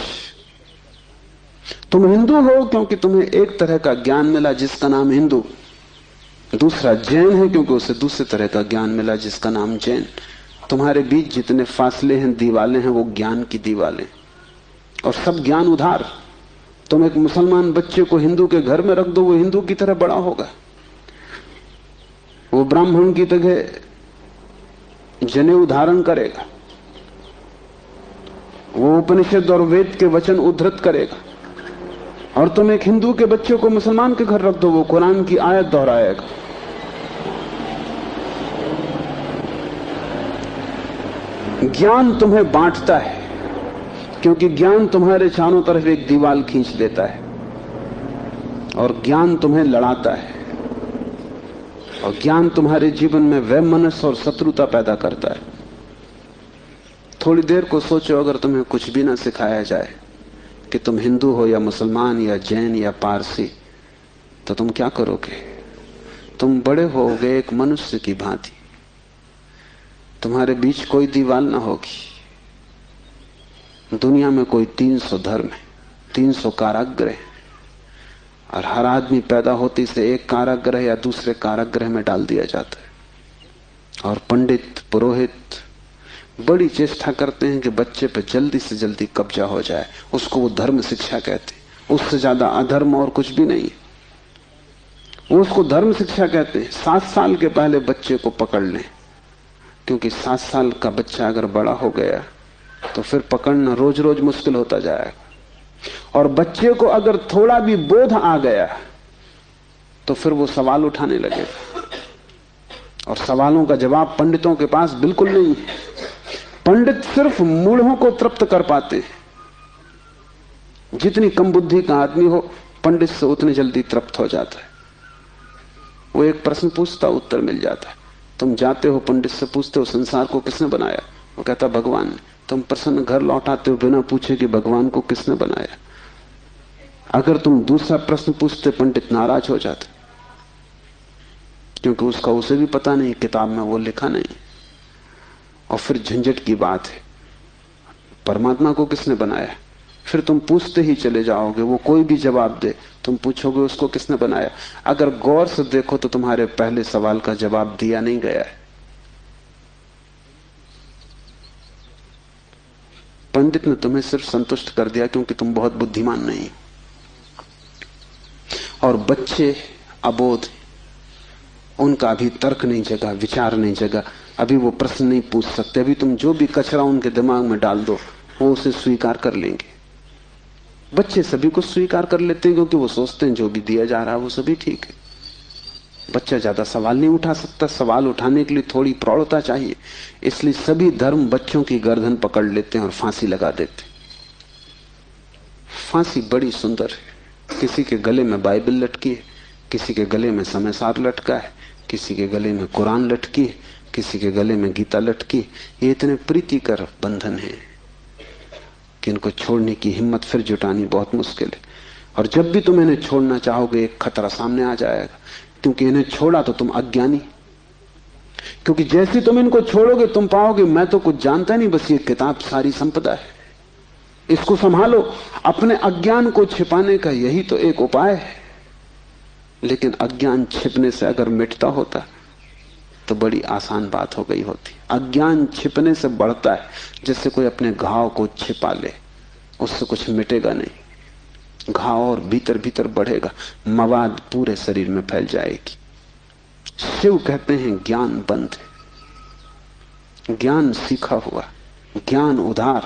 तुम हिंदू हो क्योंकि तुम्हें एक तरह का ज्ञान मिला जिसका नाम हिंदू, दूसरा जैन है क्योंकि उसे दूसरे तरह का ज्ञान मिला जिसका नाम जैन। तुम्हारे बीच जितने फासले हैं, दीवालें हैं, वो ज्ञान की दीवालें, और सब ज्ञान उधार। तुम एक मुसलमान बच्चे को हिंदू के घर में रख दो, वो हिंदू की तरह बड़ा होगा। वो ब्राह्मण की तरह जनेऊ धारण करेगा, वो उपनिषद और वेद के वचन उद्धृत करेगा। और तुम एक हिंदू के बच्चे को मुसलमान के घर रख दो, वो कुरान की आयत दोहराएगा। ज्ञान तुम्हें बांटता है, क्योंकि ज्ञान तुम्हारे चारों तरफ एक दीवार खींच देता है, और ज्ञान तुम्हें लड़ाता है, और ज्ञान तुम्हारे जीवन में वैमनस्य और शत्रुता पैदा करता है। थोड़ी देर को सोचो, अगर तुम्हें कुछ भी ना सिखाया जाए कि तुम हिंदू हो या मुसलमान या जैन या पारसी, तो तुम क्या करोगे? तुम बड़े होगे एक मनुष्य की भांति। तुम्हारे बीच कोई दीवार ना होगी। दुनिया में कोई 300 धर्म है, 300 कारागृह, और हर आदमी पैदा होती से एक कारागृह या दूसरे कारागृह में डाल दिया जाता है। और पंडित पुरोहित बड़ी चेष्टा करते हैं कि बच्चे पे जल्दी से जल्दी कब्जा हो जाए। उसको वो धर्म शिक्षा कहते हैं। उससे ज्यादा अधर्म और कुछ भी नहीं है। वो उसको धर्म शिक्षा कहते हैं। 7 साल के पहले बच्चे को पकड़ लें, क्योंकि 7 साल का बच्चा अगर बड़ा हो गया तो फिर पकड़ना रोज रोज मुश्किल होता जाएगा। और बच्चे को अगर थोड़ा भी बोध आ गया तो फिर वो सवाल उठाने लगेगा, और सवालों का जवाब पंडितों के पास बिल्कुल नहीं है। पंडित सिर्फ मूढ़ों को तृप्त कर पाते हैं। जितनी कम बुद्धि का आदमी हो, पंडित से उतनी जल्दी तृप्त हो जाता है। वो एक प्रश्न पूछता, उत्तर मिल जाता है। तुम जाते हो पंडित से पूछते हो संसार को किसने बनाया, वो कहता भगवान ने। तुम प्रश्न घर लौटाते हो बिना पूछे कि भगवान को किसने बनाया। अगर तुम दूसरा प्रश्न पूछते, पंडित नाराज हो जाते, क्योंकि उसका उसे भी पता नहीं, किताब में वो लिखा नहीं। और फिर झंझट की बात है, परमात्मा को किसने बनाया। फिर तुम पूछते ही चले जाओगे, वो कोई भी जवाब दे, तुम पूछोगे उसको किसने बनाया। अगर गौर से देखो तो तुम्हारे पहले सवाल का जवाब दिया नहीं गया है। पंडित ने तुम्हें सिर्फ संतुष्ट कर दिया क्योंकि तुम बहुत बुद्धिमान नहीं। और बच्चे अबोध, उनका अभी तर्क नहीं जगा, विचार नहीं जगा, अभी वो प्रश्न नहीं पूछ सकते। अभी तुम जो भी कचरा उनके दिमाग में डाल दो, वो उसे स्वीकार कर लेंगे। बच्चे सभी को स्वीकार कर लेते हैं क्योंकि वो सोचते हैं जो भी दिया जा रहा है वो सभी ठीक है। बच्चा ज्यादा सवाल नहीं उठा सकता, सवाल उठाने के लिए थोड़ी प्रौढ़ता चाहिए। इसलिए सभी धर्म बच्चों की गर्दन पकड़ लेते हैं और फांसी लगा देते हैं। फांसी बड़ी सुंदर है। किसी के गले में बाइबल लटकी है, किसी के गले में समयसार लटका है, किसी के गले में कुरान लटकी है, किसी के गले में गीता लटकी। ये इतने प्रीतिकर बंधन है कि इनको छोड़ने की हिम्मत फिर जुटानी बहुत मुश्किल है। और जब भी तुम इन्हें छोड़ना चाहोगे, एक खतरा सामने आ जाएगा, क्योंकि इन्हें छोड़ा तो तुम अज्ञानी। क्योंकि जैसे तुम इनको छोड़ोगे तुम पाओगे मैं तो कुछ जानता नहीं, बस ये किताब सारी संपदा है, इसको संभालो। अपने अज्ञान को छिपाने का यही तो एक उपाय है। लेकिन अज्ञान छिपने से अगर मिटता होता तो बड़ी आसान बात हो गई होती। अज्ञान छिपने से बढ़ता है, जैसे कोई अपने घाव को छिपा ले, उससे कुछ मिटेगा नहीं। घाव और भीतर भीतर बढ़ेगा, मवाद पूरे शरीर में फैल जाएगी। शिव कहते हैं ज्ञान बंद है। ज्ञान सीखा हुआ, ज्ञान उधार,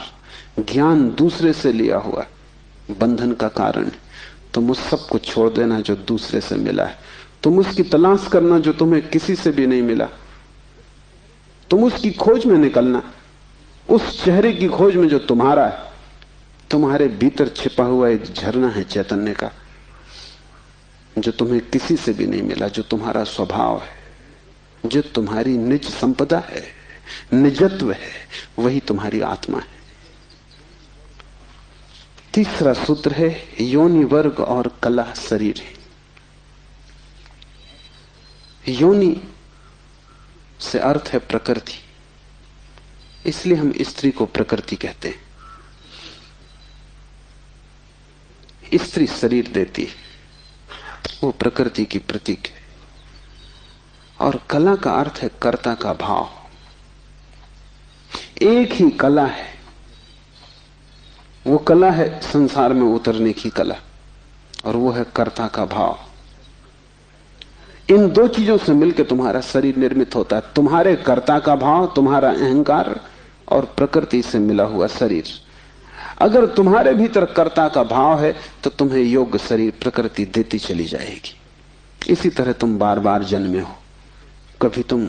ज्ञान दूसरे से लिया हुआ बंधन का कारण है। तुम उस सब को छोड़ देना जो दूसरे से मिला है। तुम उसकी तलाश करना जो तुम्हें किसी से भी नहीं मिला। तुम उसकी खोज में निकलना, उस चेहरे की खोज में जो तुम्हारा है। तुम्हारे भीतर छिपा हुआ एक झरना है चैतन्य का, जो तुम्हें किसी से भी नहीं मिला, जो तुम्हारा स्वभाव है, जो तुम्हारी निज संपदा है। निजत्व है, वही तुम्हारी आत्मा है। तीसरा सूत्र है योनि वर्ग और कला शरीर है। योनि से अर्थ है प्रकृति, इसलिए हम स्त्री को प्रकृति कहते हैं। स्त्री शरीर देती है, वो प्रकृति की प्रतीक है। और कला का अर्थ है कर्ता का भाव। एक ही कला है, वो कला है संसार में उतरने की कला, और वो है कर्ता का भाव। इन दो चीजों से मिलकर तुम्हारा शरीर निर्मित होता है। तुम्हारे कर्ता का भाव, तुम्हारा अहंकार, और प्रकृति से मिला हुआ शरीर। अगर तुम्हारे भीतर कर्ता का भाव है तो तुम्हें योग्य शरीर प्रकृति देती चली जाएगी। इसी तरह तुम बार बार जन्मे हो। कभी तुम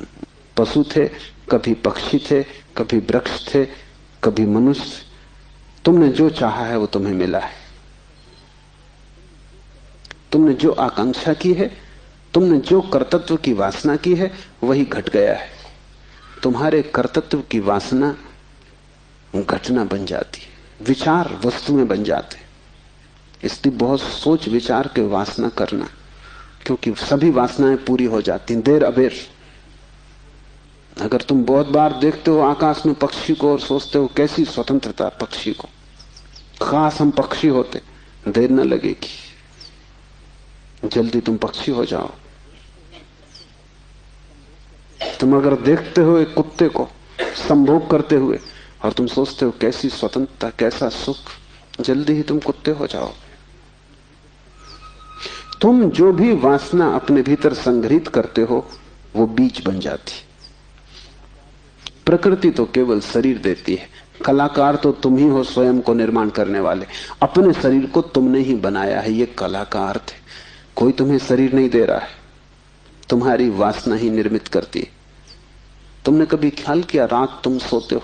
पशु थे, कभी पक्षी थे, कभी वृक्ष थे, कभी मनुष्य। तुमने जो चाहा है वो तुम्हें मिला है। तुमने जो आकांक्षा की है, तुमने जो कर्तृत्व की वासना की है, वही घट गया है। तुम्हारे कर्तृत्व की वासना घटना बन जाती है, विचार वस्तुएं बन जाते। इसलिए बहुत सोच विचार के वासना करना, क्योंकि सभी वासनाएं पूरी हो जाती देर अबेर। अगर तुम बहुत बार देखते हो आकाश में पक्षी को और सोचते हो कैसी स्वतंत्रता पक्षी को, खास हम पक्षी होते, देर न लगेगी, जल्दी तुम पक्षी हो जाओ। तुम अगर देखते हो एक कुत्ते को संभोग करते हुए और तुम सोचते हो कैसी स्वतंत्रता, कैसा सुख, जल्दी ही तुम कुत्ते हो जाओ। तुम जो भी वासना अपने भीतर संग्रहित करते हो वो बीज बन जाती। प्रकृति तो केवल शरीर देती है, कलाकार तो तुम ही हो, स्वयं को निर्माण करने वाले। अपने शरीर को तुमने ही बनाया है, ये कला का अर्थ है। कोई तुम्हें शरीर नहीं दे रहा है, तुम्हारी वासना ही निर्मित करती है। तुमने कभी ख्याल किया, रात तुम सोते हो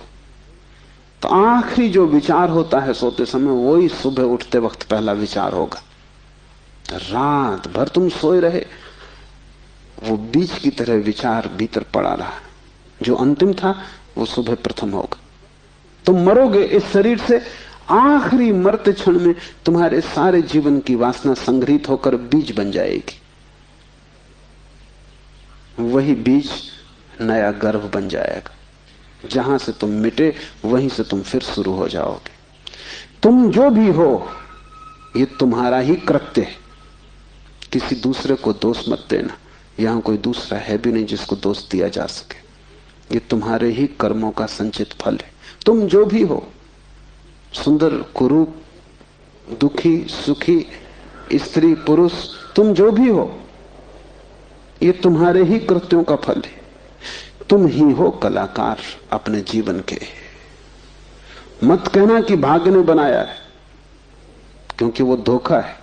तो आखिरी जो विचार होता है सोते समय, वही सुबह उठते वक्त पहला विचार होगा। रात भर तुम सोए रहे, वो बीज की तरह विचार भीतर पड़ा रहा, जो अंतिम था वो सुबह प्रथम होगा। तुम मरोगे इस शरीर से, आखिरी मरते क्षण में तुम्हारे सारे जीवन की वासना संग्रहित होकर बीज बन जाएगी। वही बीज नया गर्भ बन जाएगा। जहां से तुम मिटे वहीं से तुम फिर शुरू हो जाओगे। तुम जो भी हो ये तुम्हारा ही कृत्य है, किसी दूसरे को दोष मत देना। यहां कोई दूसरा है भी नहीं जिसको दोष दिया जा सके। ये तुम्हारे ही कर्मों का संचित फल है। तुम जो भी हो, सुंदर कुरूप, दुखी सुखी, स्त्री पुरुष, तुम जो भी हो, ये तुम्हारे ही कृत्यों का फल है। तुम ही हो कलाकार अपने जीवन के। मत कहना कि भाग्य ने बनाया है, क्योंकि वो धोखा है।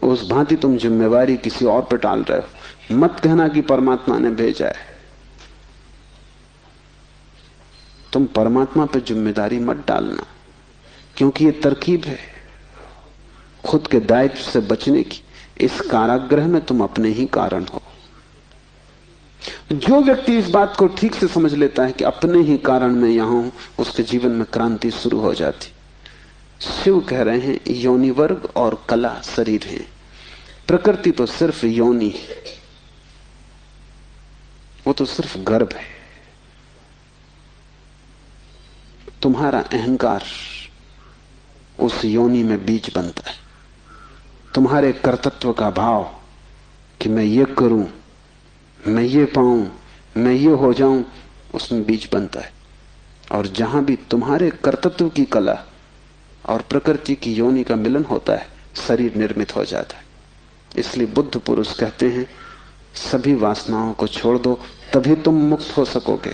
उस भांति तुम जिम्मेवारी किसी और पर टाल रहे हो। मत कहना कि परमात्मा ने भेजा है। तुम परमात्मा पर जिम्मेदारी मत डालना, क्योंकि ये तरकीब है खुद के दायित्व से बचने की। इस कारागृह में तुम अपने ही कारण हो। जो व्यक्ति इस बात को ठीक से समझ लेता है कि अपने ही कारण में यहां हूं, उसके जीवन में क्रांति शुरू हो जाती। शिव कह रहे हैं योनि वर्ग और कला शरीर है। प्रकृति तो सिर्फ योनि है, वो तो सिर्फ गर्भ है। तुम्हारा अहंकार उस योनि में बीज बनता है। तुम्हारे कर्तृत्व का भाव कि मैं ये करूं, मैं ये पाऊं, मैं ये हो जाऊं, उसमें बीज बनता है। और जहां भी तुम्हारे कर्तृत्व की कला और प्रकृति की योनि का मिलन होता है, शरीर निर्मित हो जाता है। इसलिए बुद्ध पुरुष कहते हैं सभी वासनाओं को छोड़ दो, तभी तुम मुक्त हो सकोगे।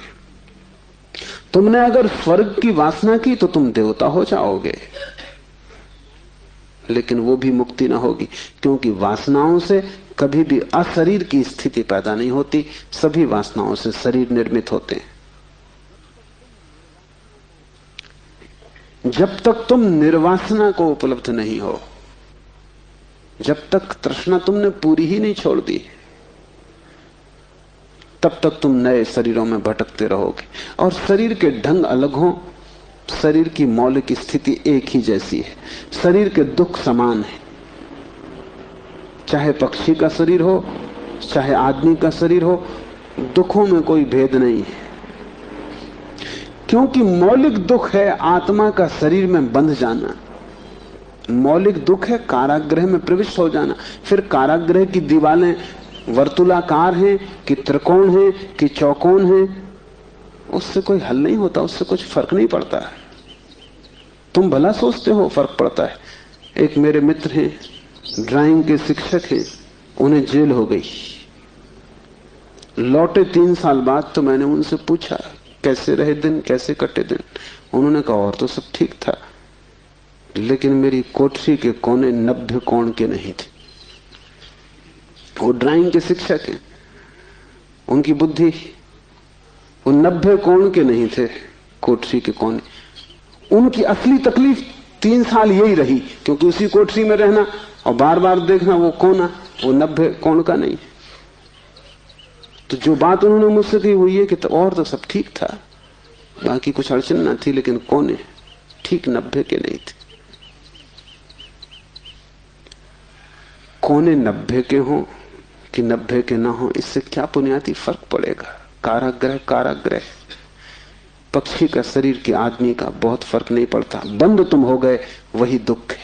तुमने अगर स्वर्ग की वासना की तो तुम देवता हो जाओगे, लेकिन वो भी मुक्ति ना होगी, क्योंकि वासनाओं से कभी भी अशरीर की स्थिति पैदा नहीं होती। सभी वासनाओं से शरीर निर्मित होते हैं। जब तक तुम निर्वासना को उपलब्ध नहीं हो, जब तक तृष्णा तुमने पूरी ही नहीं छोड़ दी, तब तक तुम नए शरीरों में भटकते रहोगे। और शरीर के ढंग अलग हो, शरीर की मौलिक स्थिति एक ही जैसी है। शरीर के दुख समान है, चाहे पक्षी का शरीर हो चाहे आदमी का शरीर हो, दुखों में कोई भेद नहीं है। क्योंकि मौलिक दुख है आत्मा का शरीर में बंध जाना, मौलिक दुख है कारागृह में प्रविष्ट हो जाना। फिर कारागृह की दीवारें वर्तुलाकार हैं कि त्रिकोण हैं कि चौकोन हैं, उससे कोई हल नहीं होता, उससे कुछ फर्क नहीं पड़ता है। तुम भला सोचते हो फर्क पड़ता है। एक मेरे मित्र हैं, ड्राइंग के शिक्षक हैं, उन्हें जेल हो गई, लौटे 3 साल बाद। तो मैंने उनसे पूछा कैसे रहे दिन, कैसे कटे दिन। उन्होंने कहा और तो सब ठीक था, लेकिन मेरी कोठरी के कोने 90 कोण के नहीं थे। वो ड्राइंग के शिक्षक हैं, उनकी बुद्धि, वो 90 कोण के नहीं थे कोठरी के कोने। उनकी असली तकलीफ 3 साल यही रही, क्योंकि उसी कोठरी में रहना और बार बार देखना वो कोना, वो 90 कोण का नहीं। तो जो बात उन्होंने मुझसे कही वो ये कि और तो सब ठीक था, बाकी कुछ अड़चन ना थी, लेकिन कोने ठीक 90 के नहीं थे। कोने 90 के हों कि 90 के ना हो, इससे क्या बुनियादी फर्क पड़ेगा। कारागृह कारागृह, पक्षी का शरीर के आदमी का बहुत फर्क नहीं पड़ता। बंद तुम हो गए वही दुख है,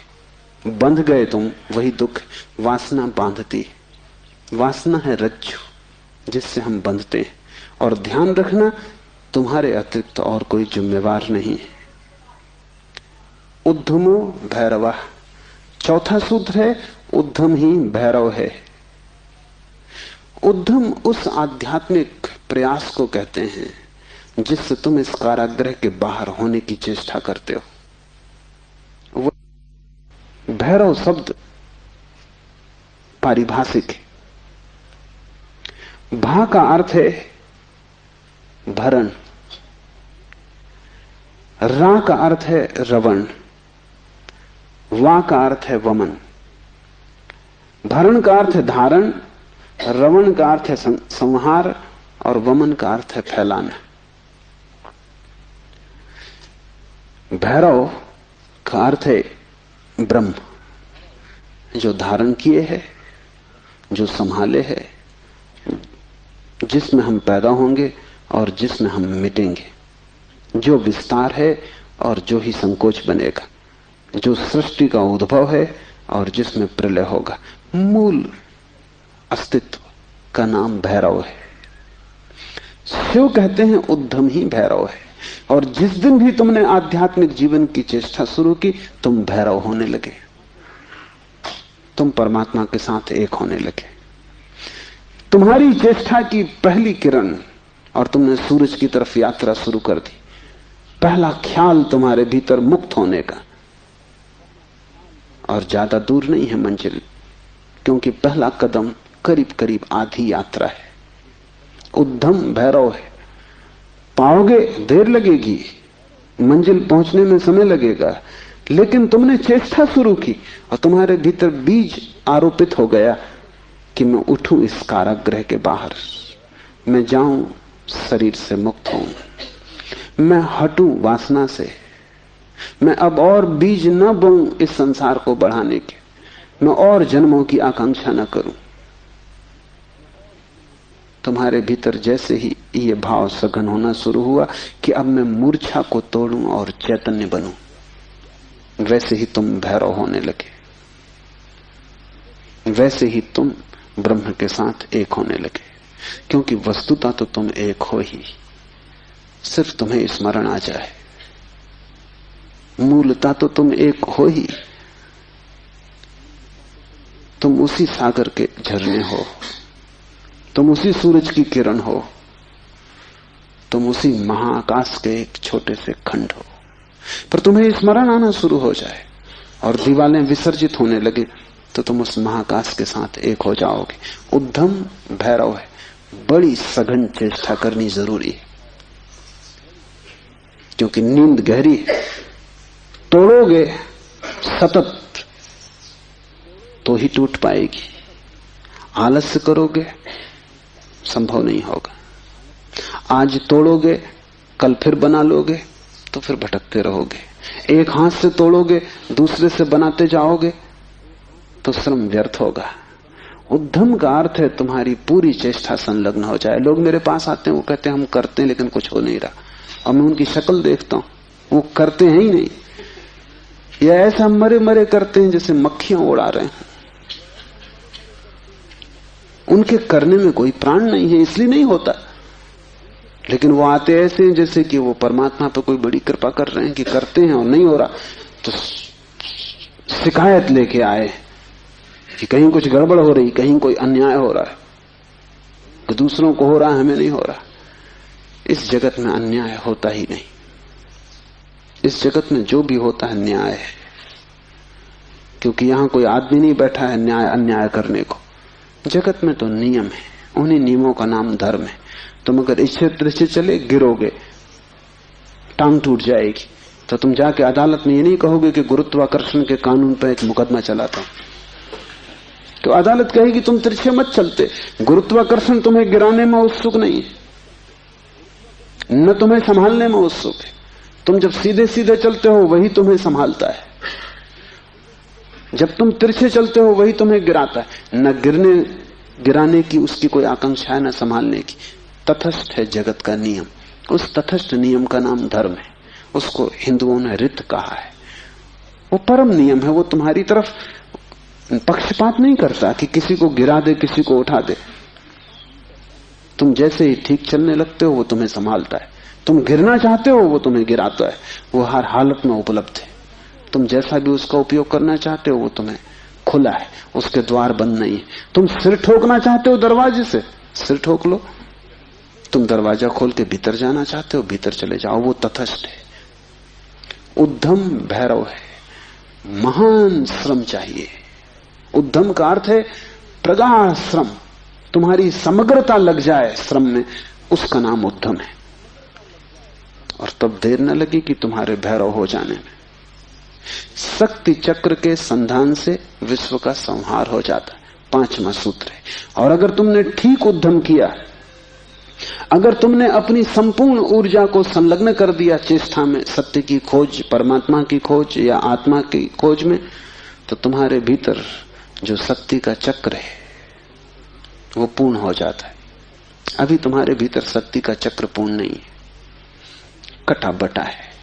बंध गए तुम वही दुख है। वासना बांधती है, वासना है रज्जु जिससे हम बंधते हैं। और ध्यान रखना तुम्हारे अतिरिक्त और कोई जिम्मेवार नहीं है। उद्धमो भैरवा, चौथा सूत्र है उद्धम ही भैरव है। उद्धम उस आध्यात्मिक प्रयास को कहते हैं जिससे तुम इस कारागृह के बाहर होने की चेष्टा करते हो। भैरव शब्द पारिभाषिक है। भा का अर्थ है भरण, रा का अर्थ है रवण, वा का अर्थ है वमन। भरण का अर्थ है धारण, रवण का अर्थ है संहार और वमन का अर्थ है फैलाना। भैरव का अर्थ है ब्रह्म, जो धारण किए है, जो संभाले है, जिसमें हम पैदा होंगे और जिसमें हम मिटेंगे, जो विस्तार है और जो ही संकोच बनेगा, जो सृष्टि का उद्भव है और जिसमें प्रलय होगा। मूल अस्तित्व का नाम भैरव है। शिव कहते हैं उद्धम ही भैरव है। और जिस दिन भी तुमने आध्यात्मिक जीवन की चेष्टा शुरू की, तुम भैरव होने लगे, तुम परमात्मा के साथ एक होने लगे। तुम्हारी चेष्टा की पहली किरण और तुमने सूरज की तरफ यात्रा शुरू कर दी। पहला ख्याल तुम्हारे भीतर मुक्त होने का, और ज्यादा दूर नहीं है मंजिल, क्योंकि पहला कदम करीब करीब आधी यात्रा है। उद्धम भैरव है। पाओगे देर लगेगी, मंजिल पहुंचने में समय लगेगा, लेकिन तुमने चेष्टा शुरू की और तुम्हारे भीतर बीज आरोपित हो गया कि मैं उठूं इस कारागृह के बाहर, मैं जाऊं शरीर से मुक्त हूं, मैं हटूं वासना से, मैं अब और बीज न बोऊं इस संसार को बढ़ाने के, मैं और जन्मों की आकांक्षा न करूं। तुम्हारे भीतर जैसे ही ये भाव सघन होना शुरू हुआ कि अब मैं मूर्छा को तोड़ूं और चैतन्य बनूं, वैसे ही तुम भैरव होने लगे, वैसे ही तुम ब्रह्म के साथ एक होने लगे। क्योंकि वस्तुतः तो तुम एक हो ही, सिर्फ तुम्हें स्मरण आ जाए। मूलतः तो तुम एक हो ही, तुम उसी सागर के झरने हो, तुम उसी सूरज की किरण हो, तुम उसी महाआकाश के एक छोटे से खंड हो। पर तुम्हें स्मरण आना शुरू हो जाए और दीवारें विसर्जित होने लगे तो तुम उस महाकाश के साथ एक हो जाओगे। उद्धम भैरव है। बड़ी सघन चेष्टा करनी जरूरी है, क्योंकि नींद गहरी है। तोड़ोगे सतत तो ही टूट पाएगी, आलस्य करोगे संभव नहीं होगा। आज तोड़ोगे, कल फिर बना लोगे, तो फिर भटकते रहोगे। एक हाथ से तोड़ोगे, दूसरे से बनाते जाओगे, तो श्रम व्यर्थ होगा। उद्यम का अर्थ है तुम्हारी पूरी चेष्टा संलग्न हो जाए। लोग मेरे पास आते हैं, वो कहते हैं हम करते हैं लेकिन कुछ हो नहीं रहा, और मैं उनकी शक्ल देखता हूं, वो करते हैं ही नहीं, या ऐसा मरे मरे करते हैं जैसे मक्खियां उड़ा रहे हैं। उनके करने में कोई प्राण नहीं है, इसलिए नहीं होता। लेकिन वो आते ऐसे हैं जैसे कि वो परमात्मा पे कोई बड़ी कृपा कर रहे हैं कि करते हैं और नहीं हो रहा, तो शिकायत लेके आए कि कहीं कुछ गड़बड़ हो रही, कहीं कोई अन्याय हो रहा है, कि दूसरों को हो रहा है, हमें नहीं हो रहा। इस जगत में अन्याय होता ही नहीं। इस जगत में जो भी होता है न्याय है, क्योंकि यहां कोई आदमी नहीं बैठा है न्याय अन्याय करने को। जगत में तो नियम है, उन्हीं नियमों का नाम धर्म है। तुम अगर इच्छे दृष्टि चले गिरोगे, टांग टूट जाएगी, तो तुम जाके अदालत में ये नहीं कहोगे कि गुरुत्वाकर्षण के कानून पर एक मुकदमा चलाता हूं, तो अदालत कहेगी तुम तिरछे मत चलते। गुरुत्वाकर्षण तुम्हें गिराने में उत्सुक नहीं है, न तुम्हें संभालने में उत्सुक है। तुम जब सीधे सीधे चलते हो वही तुम्हें संभालता है, जब तुम तिरछे चलते हो वही तुम्हें गिराता है। न गिराने की उसकी कोई आकांक्षा है, न संभालने की। तटस्थ है जगत का नियम, उस तटस्थ नियम का नाम धर्म है। उसको हिंदुओं ने रित कहा है। वो परम नियम है, वो तुम्हारी तरफ पक्षपात नहीं करता कि किसी को गिरा दे किसी को उठा दे। तुम जैसे ही ठीक चलने लगते हो वो तुम्हें संभालता है, तुम गिरना चाहते हो वो तुम्हें गिराता है। वो हर हालत में उपलब्ध है। तुम जैसा भी उसका उपयोग करना चाहते हो वो तुम्हें खुला है, उसके द्वार बंद नहीं है। तुम सिर ठोकना चाहते हो दरवाजे से, सिर ठोक लो। तुम दरवाजा खोल के भीतर जाना चाहते हो, भीतर चले जाओ। वो तटस्थ है। उद्यम भैरव है, महान श्रम चाहिए। उद्यम का अर्थ है प्रगाढ़ श्रम, तुम्हारी समग्रता लग जाए श्रम में, उसका नाम उद्यम है। और तब देर न लगी कि तुम्हारे भैरव हो जाने में। शक्ति चक्र के संधान से विश्व का संहार हो जाता है, 5वां सूत्र है। और अगर तुमने ठीक उद्यम किया, अगर तुमने अपनी संपूर्ण ऊर्जा को संलग्न कर दिया चेष्टा में, सत्य की खोज, परमात्मा की खोज या आत्मा की खोज में, तो तुम्हारे भीतर जो शक्ति का चक्र है वो पूर्ण हो जाता है। अभी तुम्हारे भीतर शक्ति का चक्र पूर्ण नहीं है, कटा बटा है।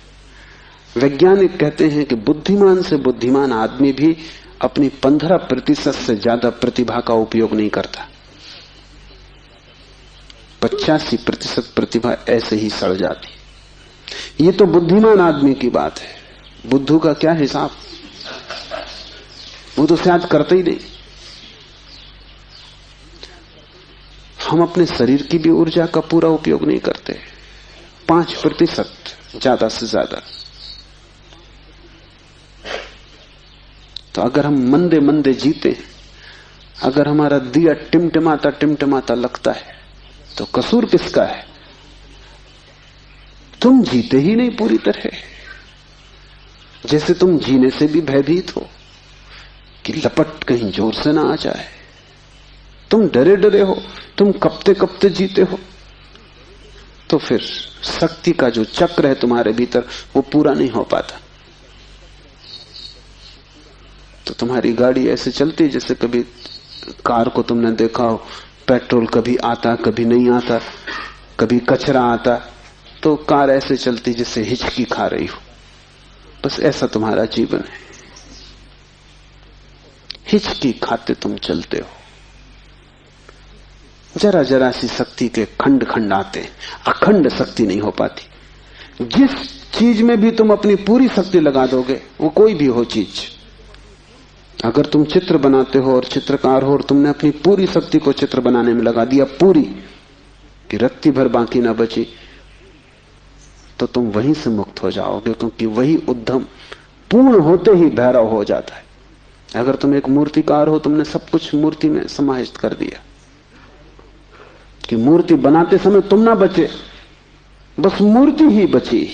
वैज्ञानिक कहते हैं कि बुद्धिमान से बुद्धिमान आदमी भी अपनी 15% से ज्यादा प्रतिभा का उपयोग नहीं करता। 85% प्रतिभा ऐसे ही सड़ जाती। ये तो बुद्धिमान आदमी की बात है। बुद्धू का क्या हिसाब, वो तो शायद करते ही नहीं। हम अपने शरीर की भी ऊर्जा का पूरा उपयोग नहीं करते, 5% ज्यादा से ज्यादा। तो अगर हम मंदे मंदे जीते, अगर हमारा दिया टिमटिमाता टिमटिमाता लगता है, तो कसूर किसका है? तुम जीते ही नहीं पूरी तरह। जैसे तुम जीने से भी भयभीत हो कि लपट कहीं जोर से ना आ जाए। तुम डरे डरे हो, तुम कपते कपते जीते हो, तो फिर शक्ति का जो चक्र है तुम्हारे भीतर वो पूरा नहीं हो पाता। तो तुम्हारी गाड़ी ऐसे चलती जैसे कभी कार को तुमने देखा हो, पेट्रोल कभी आता कभी नहीं आता, कभी कचरा आता, तो कार ऐसे चलती जैसे हिचकी खा रही हो। बस ऐसा तुम्हारा जीवन है, हिचकी खाते तुम चलते हो। जरा जरा सी शक्ति के खंड खंड आते, अखंड शक्ति नहीं हो पाती। जिस चीज में भी तुम अपनी पूरी शक्ति लगा दोगे, वो कोई भी हो चीज, अगर तुम चित्र बनाते हो और चित्रकार हो और तुमने अपनी पूरी शक्ति को चित्र बनाने में लगा दिया, पूरी कि रत्ती भर बाकी ना बची, तो तुम वहीं से मुक्त हो जाओगे, क्योंकि वही उद्यम पूर्ण होते ही भैरव हो जाता है। अगर तुम एक मूर्तिकार हो, तुमने सब कुछ मूर्ति में समाहित कर दिया कि मूर्ति बनाते समय तुम ना बचे, बस मूर्ति ही बची,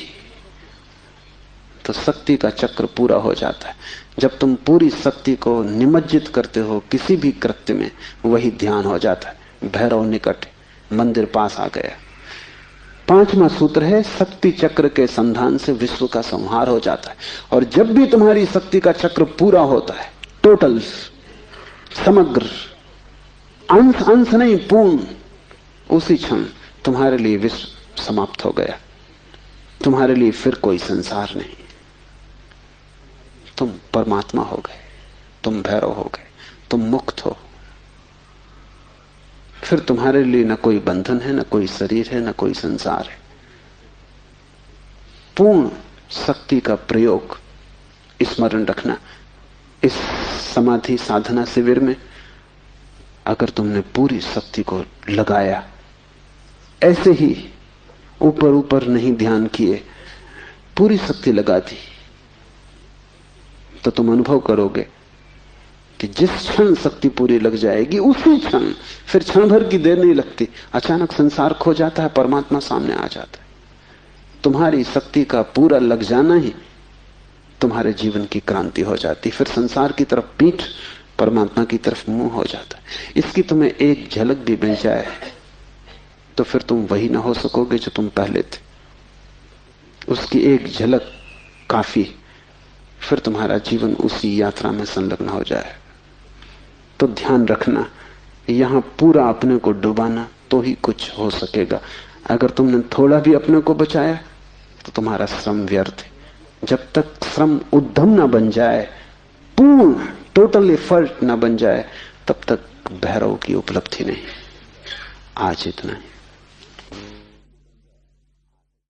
तो शक्ति का चक्र पूरा हो जाता है। जब तुम पूरी शक्ति को निमज्जित करते हो किसी भी कृत्य में, वही ध्यान हो जाता है। भैरव निकट, मंदिर पास आ गया। 5वां सूत्र है, शक्ति चक्र के संधान से विश्व का संहार हो जाता है। और जब भी तुम्हारी शक्ति का चक्र पूरा होता है, टोटल, समग्र, अंश अंश नहीं, पूर्ण, उसी क्षण तुम्हारे लिए विश्व समाप्त हो गया। तुम्हारे लिए फिर कोई संसार नहीं, तुम परमात्मा हो गए, तुम भैरव हो गए, तुम मुक्त हो। फिर तुम्हारे लिए न कोई बंधन है, न कोई शरीर है, न कोई संसार है। पूर्ण शक्ति का प्रयोग स्मरण रखना। इस समाधि साधना शिविर में अगर तुमने पूरी शक्ति को लगाया, ऐसे ही ऊपर ऊपर नहीं ध्यान किए, पूरी शक्ति लगा दी, तो तुम अनुभव करोगे कि जिस क्षण शक्ति पूरी लग जाएगी, उसी क्षण, फिर क्षण भर की देर नहीं लगती, अचानक संसार खो जाता है, परमात्मा सामने आ जाता है। तुम्हारी शक्ति का पूरा लग जाना ही तुम्हारे जीवन की क्रांति हो जाती। फिर संसार की तरफ पीठ, परमात्मा की तरफ मुंह हो जाता है। इसकी तुम्हें एक झलक भी मिल जाए तो फिर तुम वही ना हो सकोगे जो तुम पहले थे। उसकी एक झलक काफी, फिर तुम्हारा जीवन उसी यात्रा में संलग्न हो जाए। तो ध्यान रखना, यहां पूरा अपने को डुबाना तो ही कुछ हो सकेगा। अगर तुमने थोड़ा भी अपने को बचाया तो तुम्हारा श्रम व्यर्थ है। जब तक श्रम उद्यम ना बन जाए, पूर्ण टोटल एफर्ट ना बन जाए, तब तक भैरव की उपलब्धि नहीं। आज इतना ही।